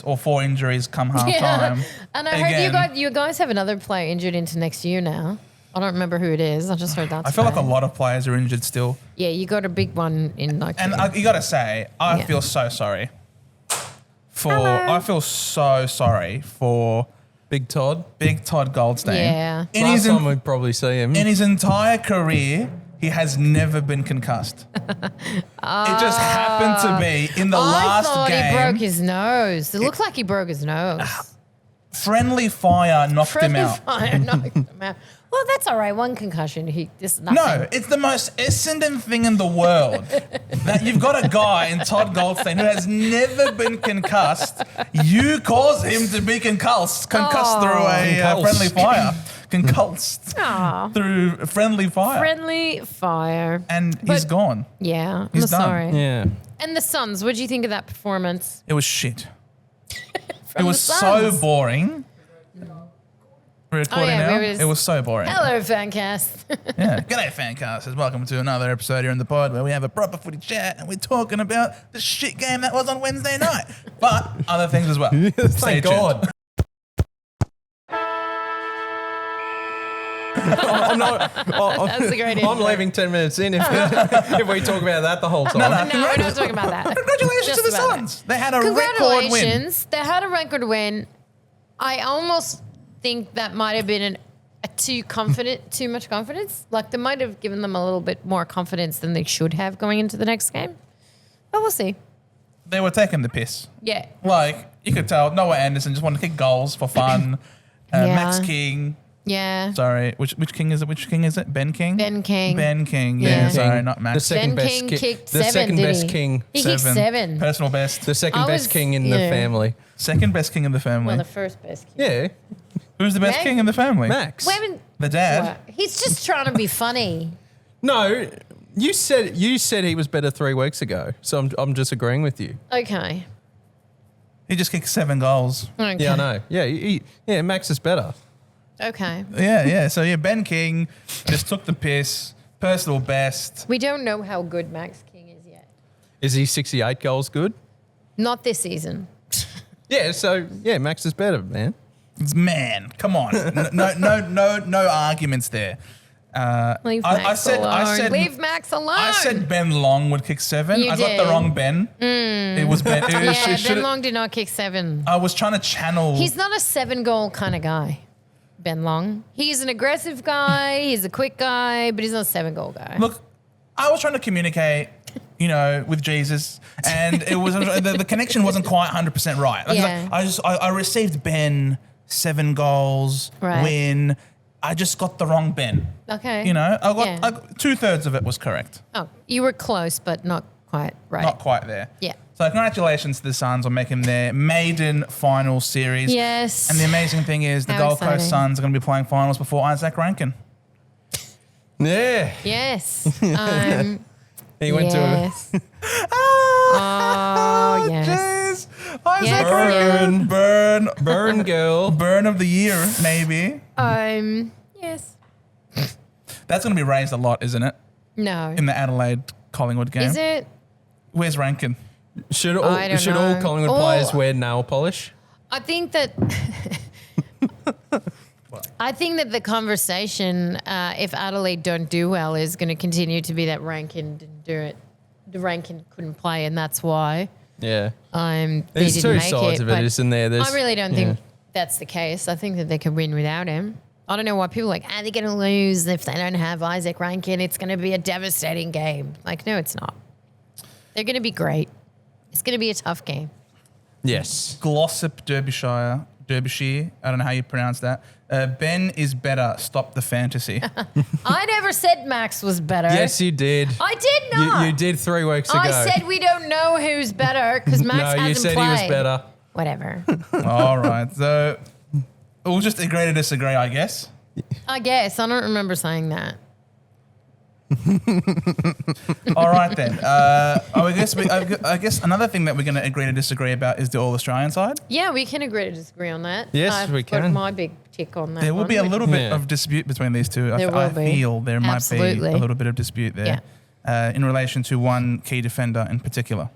or 4 injuries come half time. And I heard you guys have another player injured into next year now. I don't remember who it is. I just heard that. I feel like a lot of players are injured still. Yeah, you got a big one in like. And you got to say, I feel so sorry I feel so sorry for Big Todd Goldstein. Yeah. Last time we'd probably see him. In his entire career, he has never been concussed. It just happened to be in the last game. I thought he broke his nose. It looked like he broke his nose. Friendly fire knocked him out. Fire knocked him out. Well, that's all right. One concussion. No, it's the most Essendon thing in the world that you've got a guy in Todd Goldstein who has never been concussed. You cause him to be concussed through a friendly fire. Concussed through friendly fire. Friendly fire. And he's gone. Yeah, He's done. sorry. Yeah. And the Suns, what do you think of that performance? It was shit. It was so boring. We're recording now. It was so boring. Hello, Fancast. Yeah. G'day, Fancasters. Welcome to another episode here in the pod where we have a proper footy chat and we're talking about the shit game that was on Wednesday night. But other things as well. Thank God. That's a great I'm leaving 10 minutes in if we talk about that the whole time. No, No, we're not talking about that. Congratulations to the Suns. They had a record win. Congratulations. They had a record win. I almost think that might have been too much confidence. Like they might have given them a little bit more confidence than they should have going into the next game. But we'll see. They were taking the piss. Yeah. Like, you could tell Noah Anderson just wanted to kick goals for fun. Max King. Yeah. Sorry, which king is it? Which king is it? Ben King? Ben King. Ben King, yeah. Sorry, not Max. The second Ben best King kicked the 7, second did best he? king. He kicked 7. Personal best. The second best king in the yeah. family. Second best king in the family. Well, the first best king. Yeah. Who's the best Max? king in the family? Max. The dad. What? He's just trying to be funny. No, you said he was better 3 weeks ago, so I'm just agreeing with you. Okay. He just kicked 7 goals. Okay. Yeah, I know. Yeah, Max is better. Okay. Yeah. So, Ben King just took the piss. Personal best. We don't know how good Max King is yet. Is he 68 goals good? Not this season. Yeah, so, Max is better, man. Man, come on. No arguments there. Leave Max alone. Leave Max alone. I said Ben Long would kick 7. You I did. got the wrong Ben. It was Ben. Ben Long did not kick 7. I was trying to channel. He's not a 7-goal kind of guy, Ben Long. He's an aggressive guy. He's a quick guy, but he's not a 7-goal guy. Look, I was trying to communicate, with Jesus, and it was the connection wasn't quite 100% right. I received Ben 7 goals win. I just got the wrong Ben. Okay. I got 2/3 of it was correct. Oh, you were close, but not quite right. Not quite there. Yeah. So congratulations to the Suns on making their maiden final series. Yes. And the amazing thing is the Gold Coast Suns are going to be playing finals before Isaac Rankin. Yeah. Yes. He went to Oh, yes. Isaac Rankin. Burn girl. Burn of the year, maybe. Yes. That's going to be raised a lot, isn't it? No. In the Adelaide Collingwood game. Is it? Where's Rankin? Should all Collingwood players wear nail polish? I think that the conversation, if Adelaide don't do well, is going to continue to be that Rankin didn't do it. The Rankin couldn't play, and that's why. Yeah. They There's didn't two make sides of it, isn't there? I really don't think that's the case. I think that they could win without him. I don't know why people are like, they're going to lose if they don't have Isaac Rankin. It's going to be a devastating game. Like, no, it's not. They're going to be great. It's going to be a tough game. Yes. Glossop Derbyshire. I don't know how you pronounce that. Ben is better. Stop the fantasy. I never said Max was better. Yes, you did. I did not. You did 3 weeks ago. I said we don't know who's better because Max hasn't played. No, you said he was better. Whatever. All right. So we'll just agree to disagree, I guess. I guess. I don't remember saying that. All right then. I guess another thing that we're going to agree to disagree about is the All Australian side. Yeah, we can agree to disagree on that. Yes, we can. Put my big tick on that. There will be a little bit of dispute between these two. I feel there might be a little bit of dispute there in relation to one key defender in particular.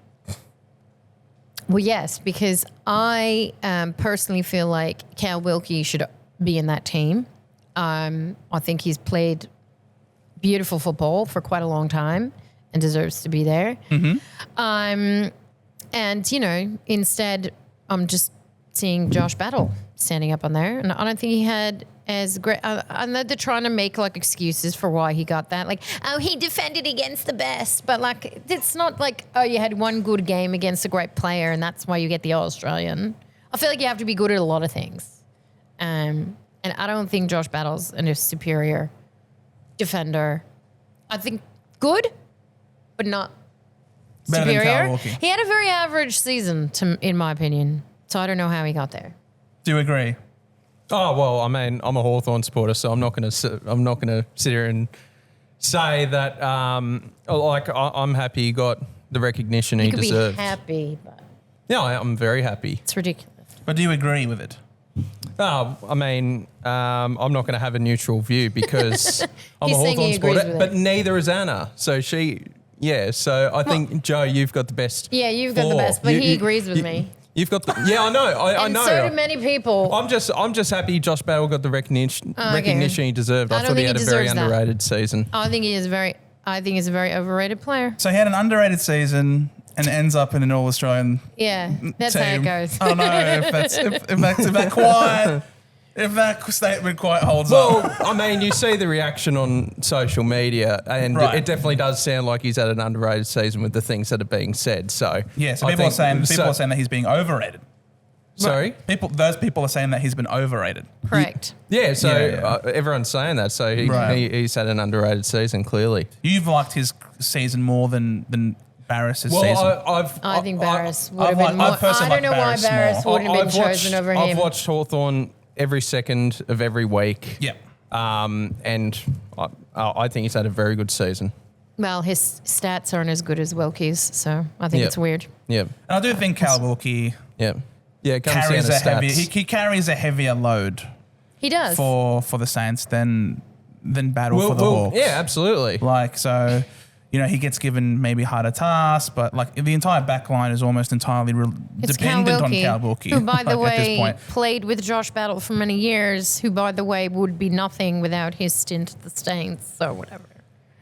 Well, yes, because I personally feel like Cal Wilkie should be in that team. I think he's played beautiful football for quite a long time and deserves to be there. And, instead I'm just seeing Josh Battle standing up on there. And I don't think he had as great. I know they're trying to make like excuses for why he got that. Like, oh, he defended against the best. But like, it's not like, oh, you had one good game against a great player and that's why you get the All-Australian. I feel like you have to be good at a lot of things. And I don't think Josh Battle's a superior defender. I think good, but not Better than Cal superior. Wilkie. He had a very average season, in my opinion. So I don't know how he got there. Do you agree? Oh well, I mean, I'm a Hawthorn supporter, so I'm not going to sit here and say that. I'm happy he got the recognition he You could deserved. be happy, but Yeah, I'm very happy. it's ridiculous. But do you agree with it? Oh, I mean, I'm not going to have a neutral view because I'm He's a saying he Hawthorn agrees supporter, with but it. neither is Anna. So so I think, Joe, you've got the best. Yeah, you've got the four. best, but he agrees with me. You've got the, yeah, I know. I And know. so do many people. I'm just happy Josh Battle got the recognition he deserved. I I don't thought he think had he a very deserves that. underrated season. I think he's a very overrated player. So he had an underrated season and ends up in an All-Australian Yeah, that's team. how it goes. I don't know if that statement quite holds Well, up. I mean, you see the reaction on social media, and Right. it definitely does sound like he's had an underrated season with the things that are being said. So Yeah, so I people are think- saying that he's being overrated. Sorry. Those people are saying that he's been overrated. Correct. Yeah, so Yeah. everyone's saying that. So Right. he's had an underrated season, clearly. You've liked his season more than Barris's Well, season. I think Barris would I've have been liked- more. I personally I don't know like why Barris Barris more. wouldn't have been chosen over him. I've watched Hawthorn every second of every week. Yeah. And I think he's had a very good season. Well, his stats aren't as good as Wilkie's, so I think Yeah. it's weird. Yeah. And I do think Cal Wilkie Yeah. Yeah, it comes down carries to a heavy. stats. He carries a heavier load He does. for the Saints than Battle for the Hawks. yeah, absolutely. Like, so, he gets given maybe harder tasks, but like the entire back line is almost entirely It's dependent on Cal Wilkie. who, by the like, at this way, point. played with Josh Battle for many years, who, by the way, would be nothing without his stint at the Saints, so whatever.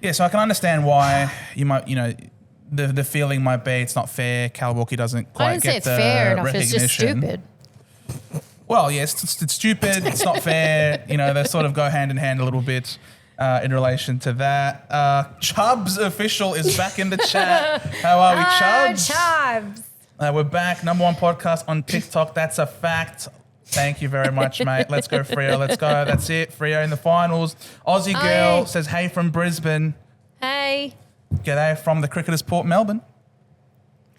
Yeah, so I can understand why you might, the feeling might be it's not fair. Cal Wilkie doesn't quite I didn't get say it's the fair enough, it's just recognition. stupid. Well, yeah, it's stupid. It's not fair. They sort of go hand in hand a little bit in relation to that. Chubbs official is back in the chat. How are we, Chubbs? Chubbs. We're back. Number one podcast on TikTok. That's a fact. Thank you very much, mate. Let's go, Freo. Let's go. That's it. Freo in the finals. Aussie girl Aye. says, hey from Brisbane. Hey. G'day from the Cricketers Port Melbourne.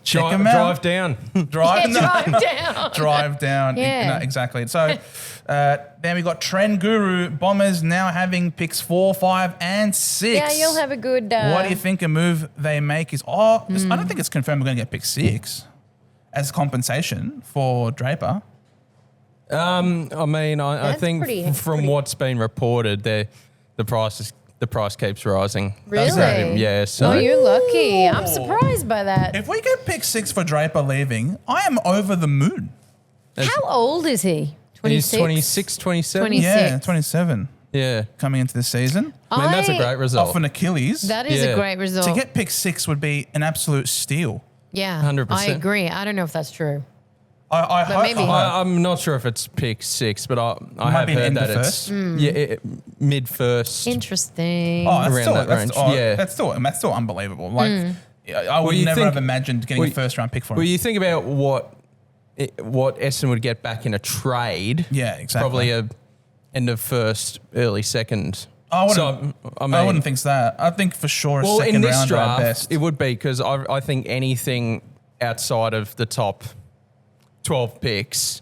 Check Drive, him out. drive down. Drive, Drive down. drive down. Yeah. No, exactly. So then we got Trend Guru. Bombers now having picks 4, 5, and 6. Yeah, you'll have a good... What do you think a move they make is... I don't think it's confirmed we're going to get pick 6 as compensation for Draper. I mean, I That's think pretty- from what's been reported, the price keeps rising. Really? Yeah. So Oh, you're lucky. I'm surprised by that. If we get pick 6 for Draper leaving, I am over the moon. How old is he? he's 26? 26, 27. 26. Yeah, 27 Yeah. coming into the season. I mean, that's a great Off result. an Achilles. That is Yeah. a great result. To get pick 6 would be an absolute steal. Yeah, 100%. I agree. I don't know if that's true. I But hope. maybe. I'm not sure if it's pick 6, but I might have be an heard end that of it's first. mid first. Interesting. Oh, that's around still, that that's, range. oh, Yeah. that's still unbelievable. Like, I would you never think- have imagined getting well, a first round pick for him. Well, you think about what Essendon would get back in a trade. Yeah, exactly. Probably a end of first, early second. I wouldn't, So, I wouldn't think that. I think for sure a Well, second in this rounder at draft, best. it would be because I think anything outside of the top 12 picks,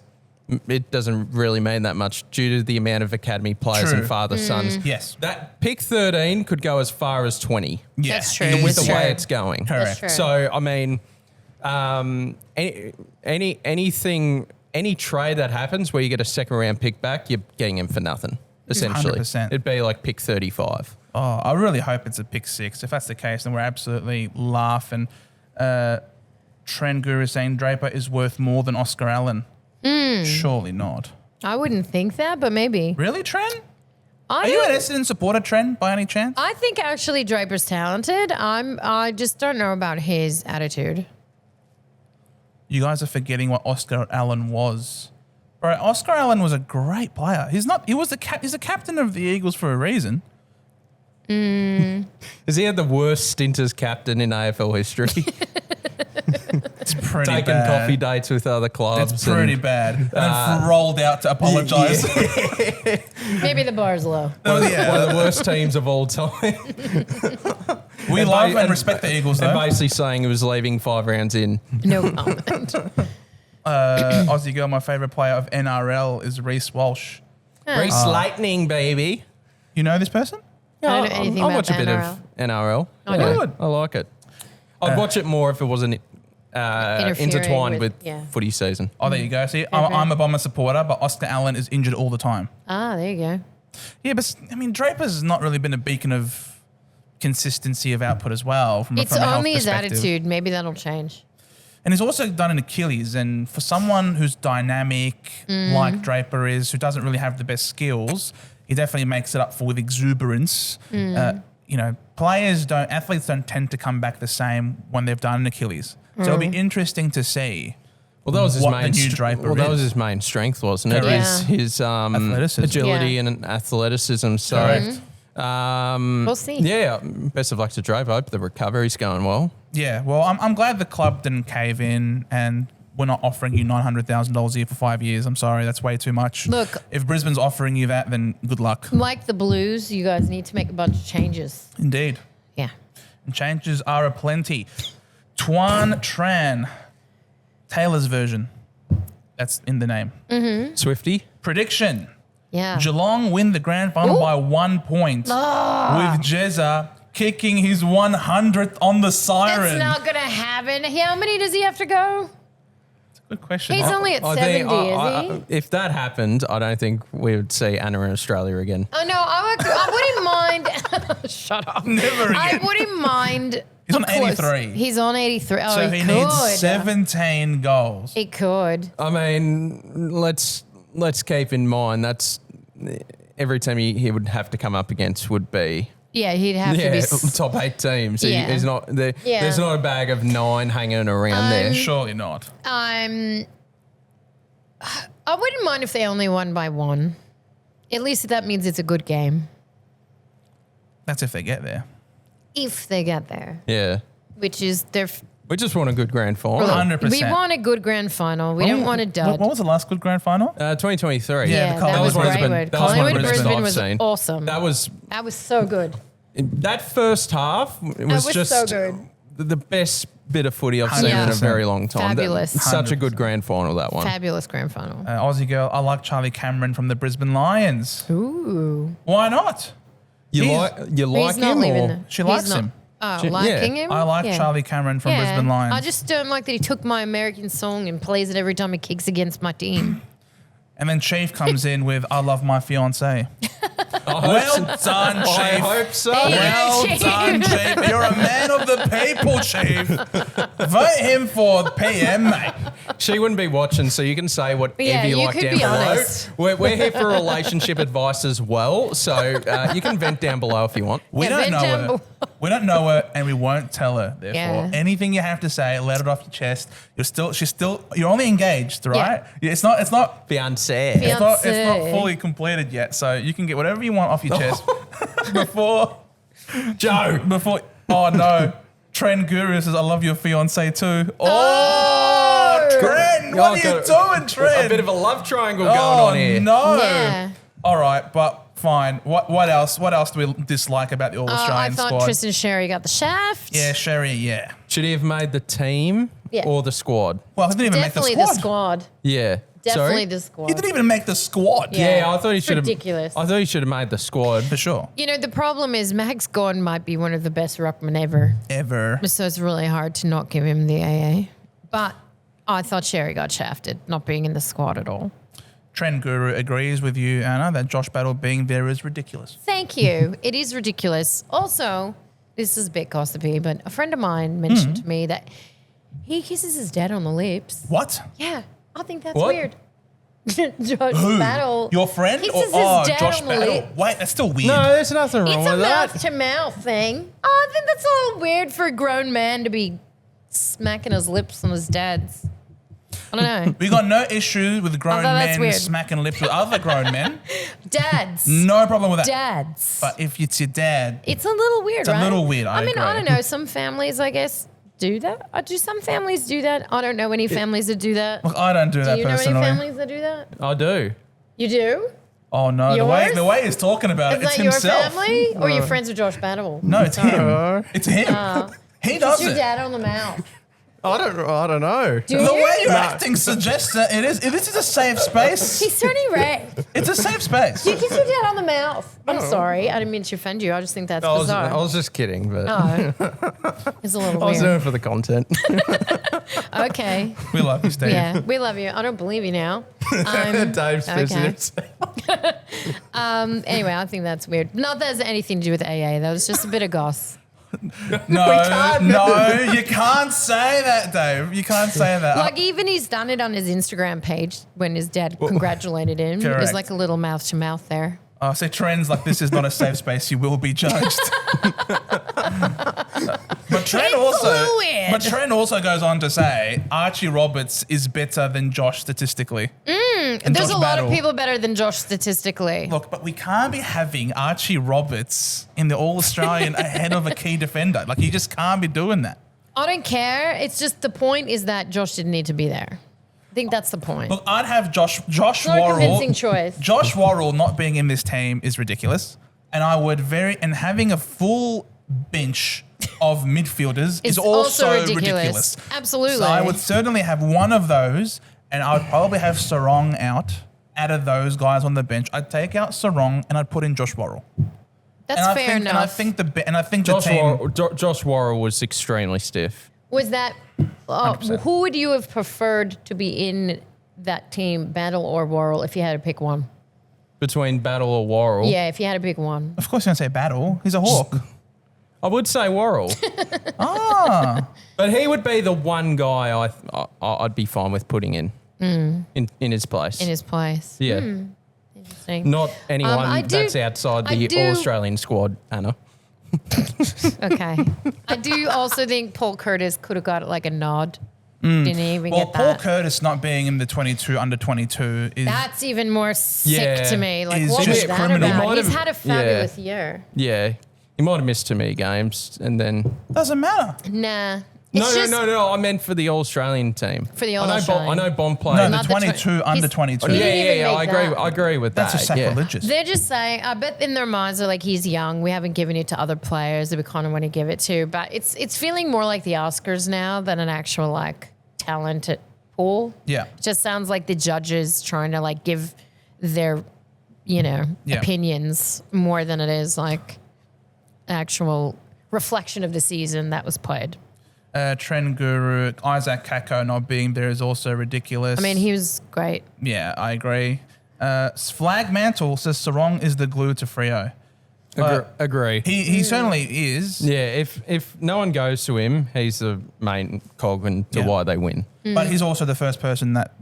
it doesn't really mean that much due to the amount of academy players True. and father-sons. Yes. That pick 13 could go as far as 20 Yeah, That's true. with That's the way true. it's going. Correct. true. So, I mean, any trade that happens where you get a second round pick back, you're getting him for nothing, essentially. 100%. It'd be like pick 35. Oh, I really hope it's a pick 6. If that's the case, then we're absolutely laughing. Trend Guru saying Draper is worth more than Oscar Allen. Surely not. I wouldn't think that, but maybe. Really, Trent? I Are you an don't- Essendon supporter, Trent, by any chance? I think actually Draper's talented. I just don't know about his attitude. You guys are forgetting what Oscar Allen was. Bro, Oscar Allen was a great player. He's a captain of the Eagles for a reason. Has he had the worst stint as captain in AFL history? It's pretty Taking bad. coffee dates with other clubs. It's pretty bad. And then rolled out to apologise. Maybe the bar's low. Oh, yeah. One of the worst teams of all time. We love and respect the Eagles, And though. basically saying he was leaving 5 rounds in. No comment. Aussie girl, my favourite player of NRL is Reece Walsh. Reece Lightning, baby. You know this person? I don't know anything I'll about watch a the bit NRL. of NRL. I know. Good. I like it. I'd watch it more if it wasn't intertwined with footy season. Oh, there you go. See, I'm a Bomber supporter, but Oscar Allen is injured all the time. Ah, there you go. Yeah, but I mean, Draper's not really been a beacon of consistency of output as well. From It's a health only his perspective. attitude. Maybe that'll change. And he's also done an Achilles. And for someone who's dynamic, like Draper is, who doesn't really have the best skills, he definitely makes it up for with exuberance. Athletes don't tend to come back the same when they've done an Achilles. So it'll be interesting to see. Well, that was his what main. the new Draper well, that was is. his main strength, wasn't it? Correct. His Athleticism. agility Yeah. and athleticism. So, Correct. We'll see. Yeah, best of luck to Draper. I hope the recovery's going well. Yeah, well, I'm glad the club didn't cave in and we're not offering you $900,000 a year for 5 years. I'm sorry, that's way too much. Look. If Brisbane's offering you that, then good luck. Like the Blues, you guys need to make a bunch of changes. Indeed. Yeah. And changes are aplenty. Tuan Tran, Taylor's version. That's in the name. Swifty. Prediction. Yeah. Geelong win the grand final Ooh. by 1 point with Jezza kicking his 100th on the siren. That's not going to happen. How many does he have to go? Good question. He's only at 70, is he? If that happened, I don't think we would see Anna in Australia again. Oh, no, I wouldn't mind. Shut up. Never I again. wouldn't mind. He's on how close- 83. He's on 83. Oh, So he needs 17 goals. He could. I mean, let's keep in mind that's every team he would have to come up against would be Yeah, he'd have to be. top 8 teams. Yeah. He's not there. Yeah. There's not a bag of 9 hanging around there. Surely not. I wouldn't mind if they only won by 1. At least that means it's a good game. That's if they get there. If they get there, Yeah, which is their. we just want a good grand final. 100%. We want a good grand final. We don't want a dud. What was the last good grand final? 2023. Yeah, Yeah, the that was Collingwood Brisbane. Collingwood. That was one of Collingwood Brisbane Brisbane I've was seen. awesome. That was so good. that first half was was just so good. the best bit of footy I've seen in a 100%. very long time. Fabulous. Such a good grand final, that one. Fabulous grand final. Aussie girl, I like Charlie Cameron from the Brisbane Lions. Ooh. Why not? You He's- like He's not him leaving. or? She he's likes not- him. Oh, She- liking yeah. him? I like Yeah. Charlie Cameron from Yeah. Brisbane Lions. I just don't like that he took my American song and plays it every time he kicks against my team. And then Chief comes in with I love my fiance. I Well hope done, so. I Chief. hope so. Hey. Well Chief. done, Chief. You're a man of the people, Chief. Vote him for PM, mate. She wouldn't be watching, so you can say whatever Yeah, you you like could down be below. honest. We're here for relationship advice as well, so you can vent down below if you want. We Yeah, don't vent know down her. below. We don't know her, and we won't tell her. Therefore, Yeah. anything you have to say, let it off your chest. You're only engaged, right? Yeah. It's not Fiancé. Yeah. it's not Fiancé. fully completed yet, so you can get whatever you want off your chest before. Oh no, Trend Guru says I love your fiance too. Oh, Trend, what are you doing, Trend? A bit of a love triangle going oh on here. no. Yeah. All right, but fine. What else? What else do we dislike about the All I Australian thought squad? Tristan Sherry got the shaft. Yeah, Sherry. Yeah. Should he have made the team Yeah. or the squad? Well, he didn't even Definitely make the the squad. squad. Yeah. Definitely Sorry? the squad. He didn't even make the squad. Yeah. Yeah, I thought he It's should have. ridiculous. I thought he should have made the squad. For sure. You know, the problem is Max Gordon might be one of the best ruckmen ever. Ever. So it's really hard to not give him the AA. But I thought Sherry got shafted, not being in the squad at all. Trend Guru agrees with you, Anna, that Josh Battle being there is ridiculous. Thank you. It is ridiculous. Also, this is a bit gossipy, but a friend of mine mentioned to me that He kisses his dad on the lips. What? Yeah, I think that's What? weird. Josh Who? Battle. Your friend? Kisses Or, his dad Josh on the Battle. lips. Wait, that's still weird. No, there's nothing wrong It's a with that. mouth-to-mouth thing. Oh, I think that's a little weird for a grown man to be smacking his lips on his dad's. I don't know. We got no issue with grown Although that's men weird. smacking lips with other grown men. Dads. No problem with that. Dads. But if it's your dad, It's a little weird, a right? little weird, I I agree. don't know. Some families, I guess, do that. Do some families do that? I don't know any families that do that. look, I don't do Do that you know any personally. families that do that? I do. You do? Oh no, Yours? the way he's talking about Is it, it's that your himself. family? Or are you friends with Josh Battle? No, it's him. It's him. He does It's your it. dad on the mouth. I don't know. Do The you? way you're acting suggests that it is. This is a safe space. He's turning red. It's a safe space. You kiss your dad on the mouth. I'm sorry. I didn't mean to offend you. I just think that's bizarre. I was just kidding, but Oh. It's a little I was doing weird. it for the content. Okay. We love you, Steve. Yeah, we love you. I don't believe you now. Dave's pissing okay. himself. Anyway, I think that's weird. Not that it has anything to do with AA, though. It's just a bit of goss. No, you can't say that, Dave. You can't say that. Like, even he's done it on his Instagram page when his dad congratulated him. It was Correct. like a little mouth to mouth there. I say trends like this is not a safe space. You will be judged. But Trent It's fluid. also goes on to say Archie Roberts is better than Josh statistically. And There's Josh a lot of Battle. people better than Josh statistically. Look, but we can't be having Archie Roberts in the All-Australian ahead of a key defender. Like, you just can't be doing that. I don't care. It's just the point is that Josh didn't need to be there. I think that's the point. Look, I'd have Josh not a Worrell. convincing choice. Josh Worrell not being in this team is ridiculous. And I would and having a full bench of midfielders It's is also also ridiculous. ridiculous. Absolutely. So I would certainly have one of those, and I would probably have Sarong out of those guys on the bench. I'd take out Sarong and I'd put in Josh Worrell. That's And I fair think, enough. And I think the team. Josh Worrell was extremely stiff. Was that 100%. who would you have preferred to be in that team, Battle or Worrell, if you had to pick one? Between Battle or Worrell, Yeah, if you had to pick one. Of course, you're gonna say Battle. He's a Hawk. I would say Worrell. But he would be the one guy I'd be fine with putting in his place. In his place. yeah. Interesting. Not anyone I do- that's outside I the do- All-Australian squad, Anna. Okay. I do also think Paul Curtis could have got like a nod. Didn't even Well, get Paul that. Curtis not being in the under 22 is. That's even more sick Yeah. to me. Like, Is what was just that criminal. about? He might He's have- had a fabulous year. Yeah. He might have missed too many games and then... Doesn't matter. Nah. It's just No. I meant for the All-Australian team. For the I know All-Australian. Bond No, played. the Not the 22 under he's- 22. he yeah, didn't even I make agree. that. I agree with That's that. just sacrilegious. They're just saying, I bet in their minds they're like, he's young. We haven't given it to other players that we kind of want to give it to. But it's feeling more like the Oscars now than an actual like talented pool. Yeah. It just sounds like the judges trying to like give their, Yeah. opinions more than it is like actual reflection of the season that was played. Trend Guru, Isaac Kako not being there is also ridiculous. I mean, he was great. Yeah, I agree. Flag Mantle says Sarong is the glue to Freo. Agree. He certainly is. Yeah, if no one goes to him, he's the main cog into Yeah. why they win. But he's also the first person that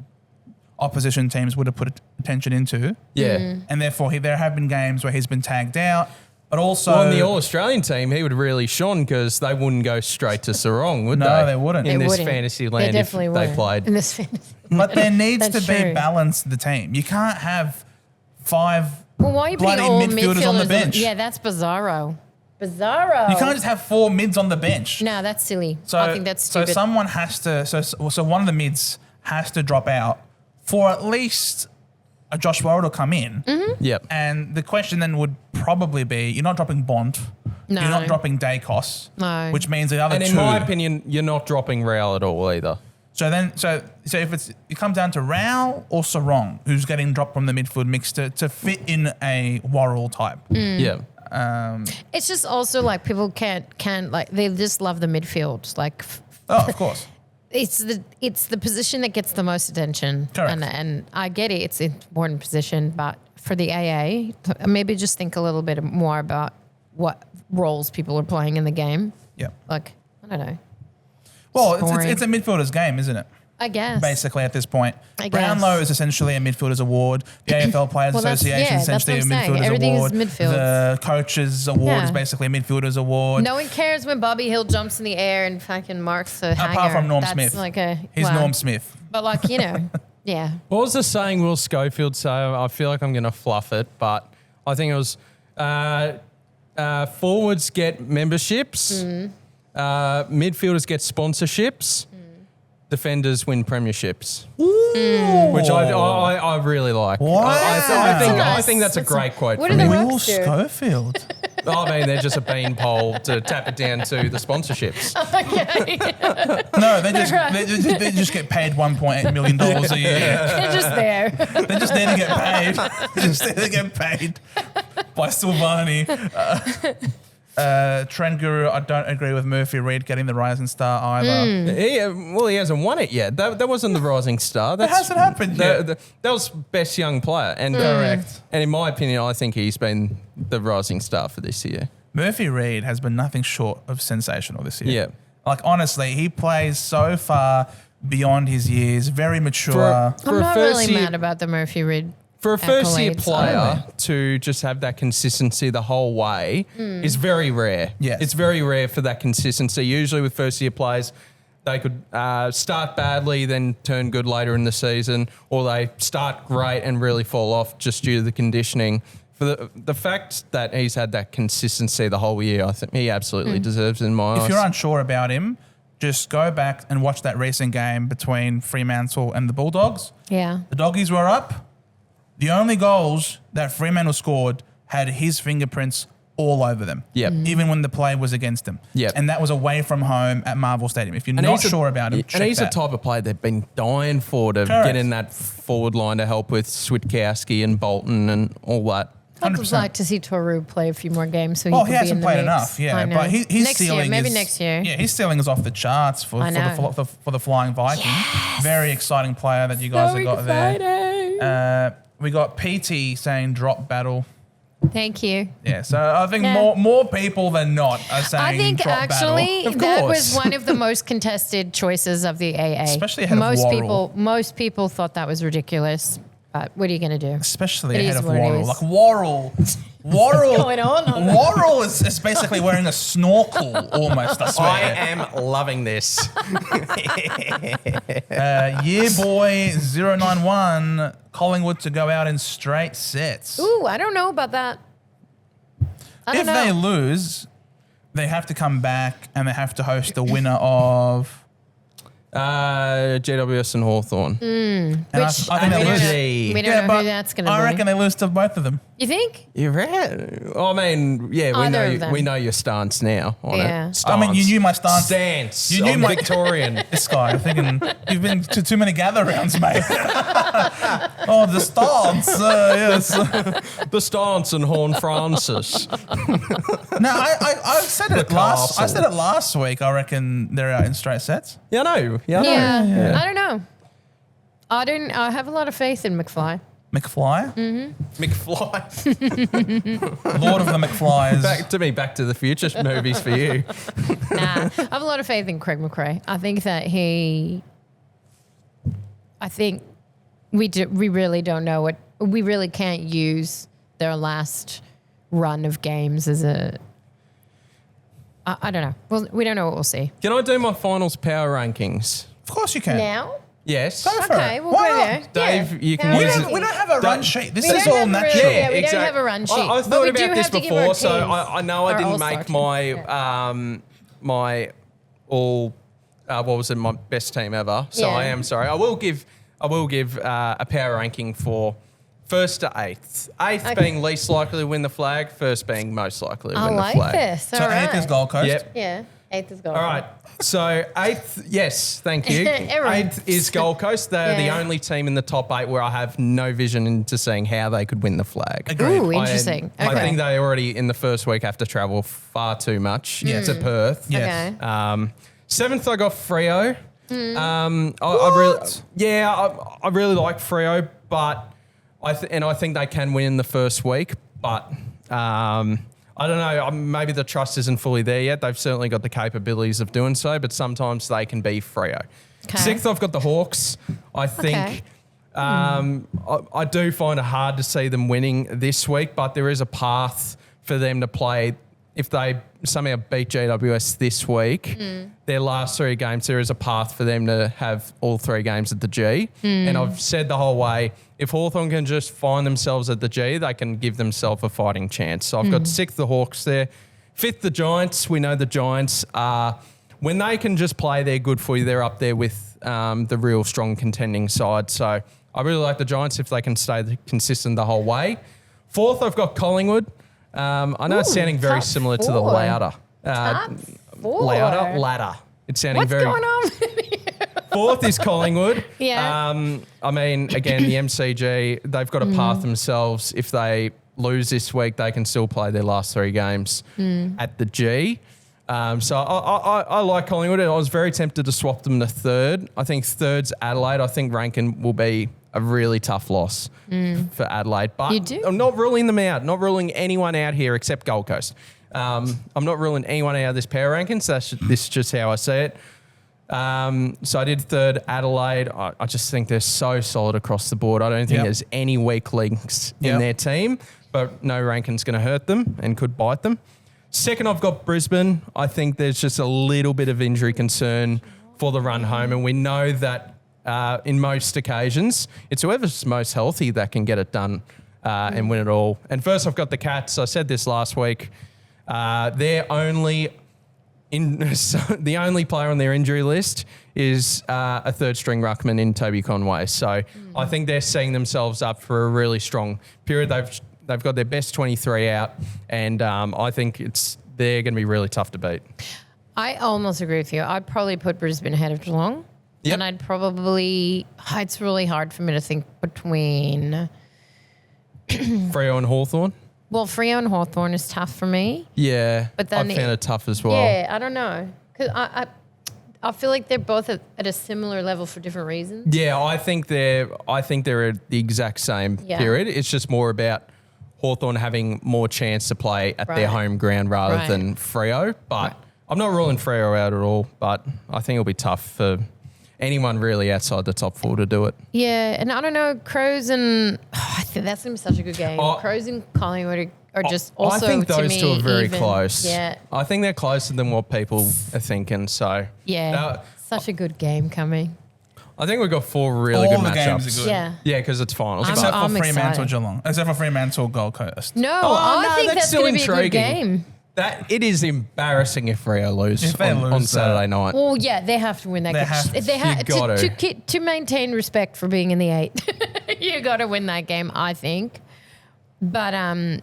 opposition teams would have put attention into. Yeah. And therefore, there have been games where he's been tagged out. But also, Well, in the All-Australian team, he would really shone because they wouldn't go straight to Sarong, would they? No, they wouldn't. In They this wouldn't. fantasy They land, if definitely they wouldn't. played. In this fantasy. but there needs to That's be true. balance to the team. You can't have 5 Well, why are you putting bloody all midfielders on the bench. Yeah, that's bizarro. Bizarro. You can't just have 4 mids on the bench. No, that's silly. So, I think that's stupid. So someone has to. So one of the mids has to drop out for at least a Josh Worrell to come in. Mm-hmm. Yep. And the question then would probably be: you're not dropping Bond. No. You're not dropping Dacos. No. Which means the other And in two. my opinion, you're not dropping Real at all either. So if it comes down to Rao or Sarong, who's getting dropped from the midfield mix to fit in a Worrell type. Mm. Yeah. It's just also like people can't like they just love the midfield. Like Oh, of course. it's the position that gets the most attention. Correct. And I get it. It's an important position, but for the AA, maybe just think a little bit more about what roles people are playing in the game. Yeah. Like I don't know. Well, boring. it's a midfielder's game, isn't it? I guess. Basically, at this point, I guess. Brownlow is essentially a midfielder's award. The AFL Players Well, that's- Association yeah, is that's essentially a what I'm saying. midfielder's Everything is award. midfield. The coaches' award is Yeah. basically a midfielder's award. No one cares when Bobby Hill jumps in the air and fucking marks a hanger. Apart from Norm That's Smith. Like a, He's well, Norm Smith. But like, yeah. What was the saying Will Schofield say? I feel like I'm going to fluff it, but I think it was forwards get memberships, midfielders get sponsorships, defenders win premierships. Which I really like. Wow. I think that's a great quote What from are the him. Will Rocks do? Schofield. I mean, they're just a beanpole to tap it down to the sponsorships. No, they just get paid $1.8 million a year. They're just there. They're just there to get paid. Just there to get paid by Silvani. Trend Guru, I don't agree with Murphy Reid getting the Rising Star either. He hasn't won it yet. That wasn't the Rising Star. That hasn't happened yet. That was best young player. And Correct. And in my opinion, I think he's been the Rising Star for this year. Murphy Reid has been nothing short of sensational this year. Yeah. Like, honestly, he plays so far beyond his years, very mature. I'm not really mad about the Murphy Reid. For a first-year accolades. player to just have that consistency the whole way is very rare. Yes. It's very rare for that consistency. Usually with first-year players, they could start badly, then turn good later in the season, or they start great and really fall off just due to the conditioning. For the fact that he's had that consistency the whole year, I think he absolutely deserves it in my eyes. If you're unsure about him, just go back and watch that recent game between Fremantle and the Bulldogs. Yeah. The Doggies were up. The only goals that Fremantle scored had his fingerprints all over them. Yep. Even when the play was against him. Yep. And that was away from home at Marvel Stadium. If you're And not he's sure about him, check and he's that. the type of player they've been dying for to Correct. get in that forward line to help with Switkowski and Bolton and all that. I'd 100%. like to see Toru play a few more games so he Well, could he be in hasn't the played mix. enough, yeah. I know. But his next ceiling year, maybe is, next year. Yeah, his ceiling is off the charts for the Flying Viking. Very exciting player that you guys have got there. We got PT saying drop battle. Thank you. Yeah, so I think more people than not are saying I think drop actually Of that course. was one of the most contested choices of the AA. Especially ahead of Worrell. Most people thought that was ridiculous. But what are you going to do? Especially It ahead is of what it Worrell. is. Like Worrell. going on? Worrell is basically wearing a snorkel almost, I swear. I am loving this. Year boy 091, Collingwood to go out in straight sets. Ooh, I don't know about that. I If don't they know. lose, they have to come back and they have to host the winner of... GWS and Hawthorn. And I Which think we they don't lose. know, we don't know but who that's going to I be. reckon they lose to both of them. You think? You're right. I mean, yeah, Either of them. we know your stance now on Yeah. it. I mean, you knew my stance. Stance. You knew I'm my- Victorian. This guy, I'm thinking, you've been to too many gather rounds, mate. Oh, the stance. Yes. The stance and Horn Francis. No, I said it last. I castle. said it last week. I reckon they're out in straight sets. Yeah, I know. Yeah, I know. Yeah. I don't know. I have a lot of faith in McFly. McFly, McFly. Lord of the McFlyers. Back to the Future movies for you. Nah, I have a lot of faith in Craig McRae. I think we really don't know what we really can't use their last run of games as a. I don't know. Well, we don't know what we'll see. Can I do my finals power rankings? Of course you can. Now? Yes. Go for Okay, it. we'll Why go not? there. Dave, you can Yeah. use We don't have a run sheet. This We is don't all have a natural. really- yeah, we don't have a run sheet. I But thought we do about this have to give our before, so teams, I know I our didn't all-star make team. my my all what was it, my best team ever. So Yeah. I am sorry. I will give a power ranking for first to eighth. Eighth Okay. being least likely to win the flag, first being most likely to I win the like flag. this. So All right. eighth is Gold Coast. Yep. Yeah, eighth is gold. All right. So eighth, yes, thank you. Everyone. Eighth is Gold Coast. They're Yeah. the only team in the top 8 where I have no vision into seeing how they could win the flag. Agreed. Ooh, interesting. I Okay. think they already in the first week have to travel far too much to Perth. Yes. Okay. Seventh, I got Freo. Hmm. I really like Freo, but I think they can win in the first week. But I don't know. Maybe the trust isn't fully there yet. They've certainly got the capabilities of doing so, but sometimes they can be Freo. Okay. Sixth, I've got the Hawks. I think I do find it hard to see them winning this week, but there is a path for them to play. If they somehow beat GWS this week, their last 3 games, there is a path for them to have all 3 games at the G. And I've said the whole way, if Hawthorn can just find themselves at the G, they can give themselves a fighting chance. So I've got 6th, the Hawks there. 5th, the Giants. We know the Giants are, when they can just play their good for you, they're up there with the real strong contending side. So I really like the Giants if they can stay consistent the whole way. 4th, I've got Collingwood. I know it's sounding very similar to the ladder. Ladder. It's sounding What's very. going on? 4th is Collingwood. Yeah. I mean, again, the MCG, they've got a path themselves. If they lose this week, they can still play their last 3 games at the G. So I like Collingwood. I was very tempted to swap them to 3rd. I think 3rd's Adelaide. I think Rankin will be a really tough loss for Adelaide. But You do? I'm not ruling them out, not ruling anyone out here except Gold Coast. I'm not ruling anyone out of this power rankings. This is just how I see it. So I did 3rd Adelaide. I just think they're so solid across the board. I don't think there's any weak links in their team, but no ranking's going to hurt them and could bite them. 2nd, I've got Brisbane. I think there's just a little bit of injury concern for the run home, and we know that in most occasions, it's whoever's most healthy that can get it done and win it all. And first, I've got the Cats. I said this last week. They're only the only player on their injury list is a 3rd string ruckman in Toby Conway. So I think they're setting themselves up for a really strong period. They've got their best 23 out, and I think they're going to be really tough to beat. I almost agree with you. I'd probably put Brisbane ahead of Geelong. Yep. And I'd probably, it's really hard for me to think between. Freo and Hawthorn. Well, Freo and Hawthorn is tough for me. Yeah, But then I found it tough as well. Yeah, I don't know. Because I feel like they're both at a similar level for different reasons. Yeah, I think they're at the exact same period. It's just more about Hawthorn having more chance to play at their home ground rather than Freo. But I'm not ruling Freo out at all, but I think it'll be tough for anyone really outside the top 4 to do it. Yeah, and I don't know, Crows and I think that's going to be such a good game. Crows and Collingwood are just also, I think those to me, two are very even. close. Yeah. I think they're closer than what people are thinking. So Yeah, such a good game coming. I think we've got 4 really good All the matchups. games are good. Yeah. Yeah, because it's finals. Except I'm for Fremantle, excited. Geelong. Except for Fremantle, Gold Coast. No, I think that's still going to be a good intriguing. game. That it is embarrassing if Freo lose If they on lose Saturday night. Well, yeah, they have to win that They game. have to. They You gotta. to maintain respect for being in the 8. You got to win that game, I think. But I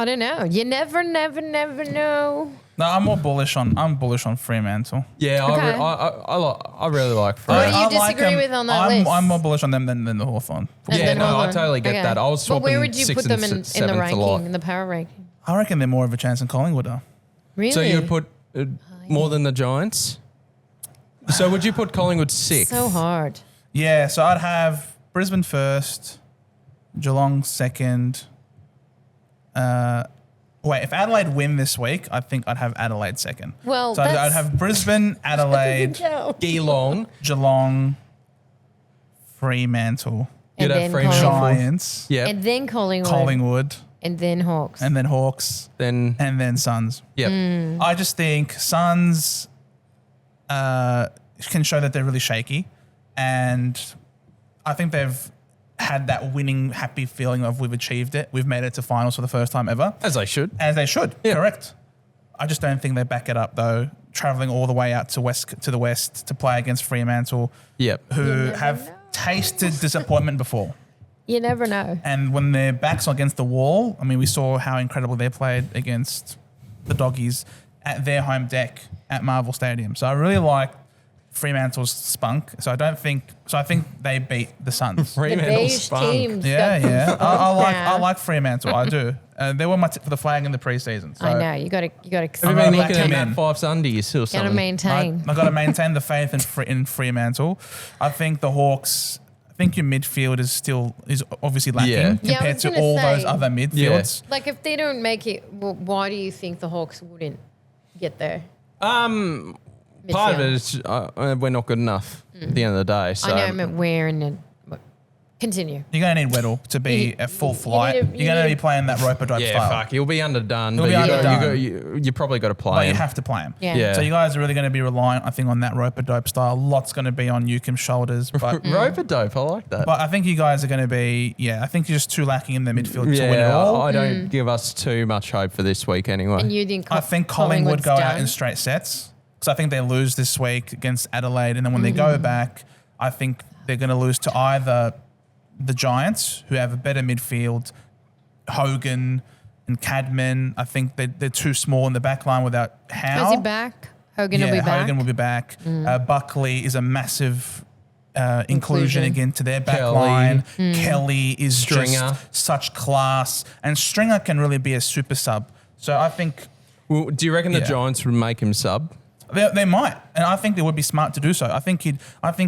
don't know. You never know. No, I'm bullish on Fremantle. Yeah, Okay. I really like Freo. What do you I like disagree them. with on that list? I'm more bullish on them than the Hawthorn. And Yeah, then no, I Hawthorn. totally get that. I was But where swapping would you 6th put them and in the 7th a lot. ranking, in the power ranking? I reckon they're more of a chance than Collingwood are. Really? So you would put more than the Giants? So would you put Collingwood 6th? So hard. Yeah, so I'd have Brisbane first, Geelong second. If Adelaide win this week, I think I'd have Adelaide second. Well, so I'd that's- have Brisbane, Adelaide, Geelong. Geelong, Fremantle, You'd And have then Fremantle. Collingwood. Giants, Yep. And then Collingwood. Collingwood, And then Hawks. and then Hawks, Then, and then Suns. yep. I just think Suns can show that they're really shaky, and I think they've had that winning, happy feeling of we've achieved it. We've made it to finals for the first time ever. As they should. As they should, Yeah. correct. I just don't think they back it up though. Traveling all the way out to the west to play against Fremantle, Yep. who never have know. tasted disappointment before. You never know. And when their backs are against the wall, I mean, we saw how incredible they played against the Doggies at their home deck at Marvel Stadium. So I really like Fremantle's spunk. So I think they beat the Suns. The Fremantle beige spunk. teams. Yeah, got yeah. I down. like Fremantle. I do. They were my tip for the flag in the preseason. So I know. You got to Have you I'm been gonna looking back at him Matt in. Fife's undies or Got to something? maintain. I got to maintain the faith in Fremantle. I think the Hawks think your midfield is obviously lacking Yeah. Yeah, I compared was to gonna all those say- other midfields. Like, if they don't make it, well, why do you think the Hawks wouldn't get there? Part of it is we're not good enough at the end of the day. So I know, but where and then continue. You're going to need Weddle to be at full flight. you You're going to need be playing that rope-a-dope yeah, style. fuck, he'll be underdone. He'll but be underdone. you probably got to play But you him. have to play him. Yeah. Yeah. So you guys are really going to be reliant, I think, on that rope-a-dope style. Lots going to be on Newcomb's shoulders. But Rope-a-dope, I like that. I think you guys are going to be, I think you're just too lacking in the midfield to win it all. I don't give us too much hope for this week anyway. And you think I think Collingwood go out done? in straight sets because I think they lose this week against Adelaide. And then when they go back, I think they're going to lose to either the Giants, who have a better midfield, Hogan and Cadman. I think they're too small in the back line without Howe. Is he back? Hogan will be back. Hogan will be back. Buckley is a massive inclusion Inclusion. again to their back Kelly. line. Kelly is Stringer. just such class. And Stringer can really be a super sub. So I think Well, do you reckon the Yeah. Giants would make him sub? they might. And I think they would be smart to do so. I think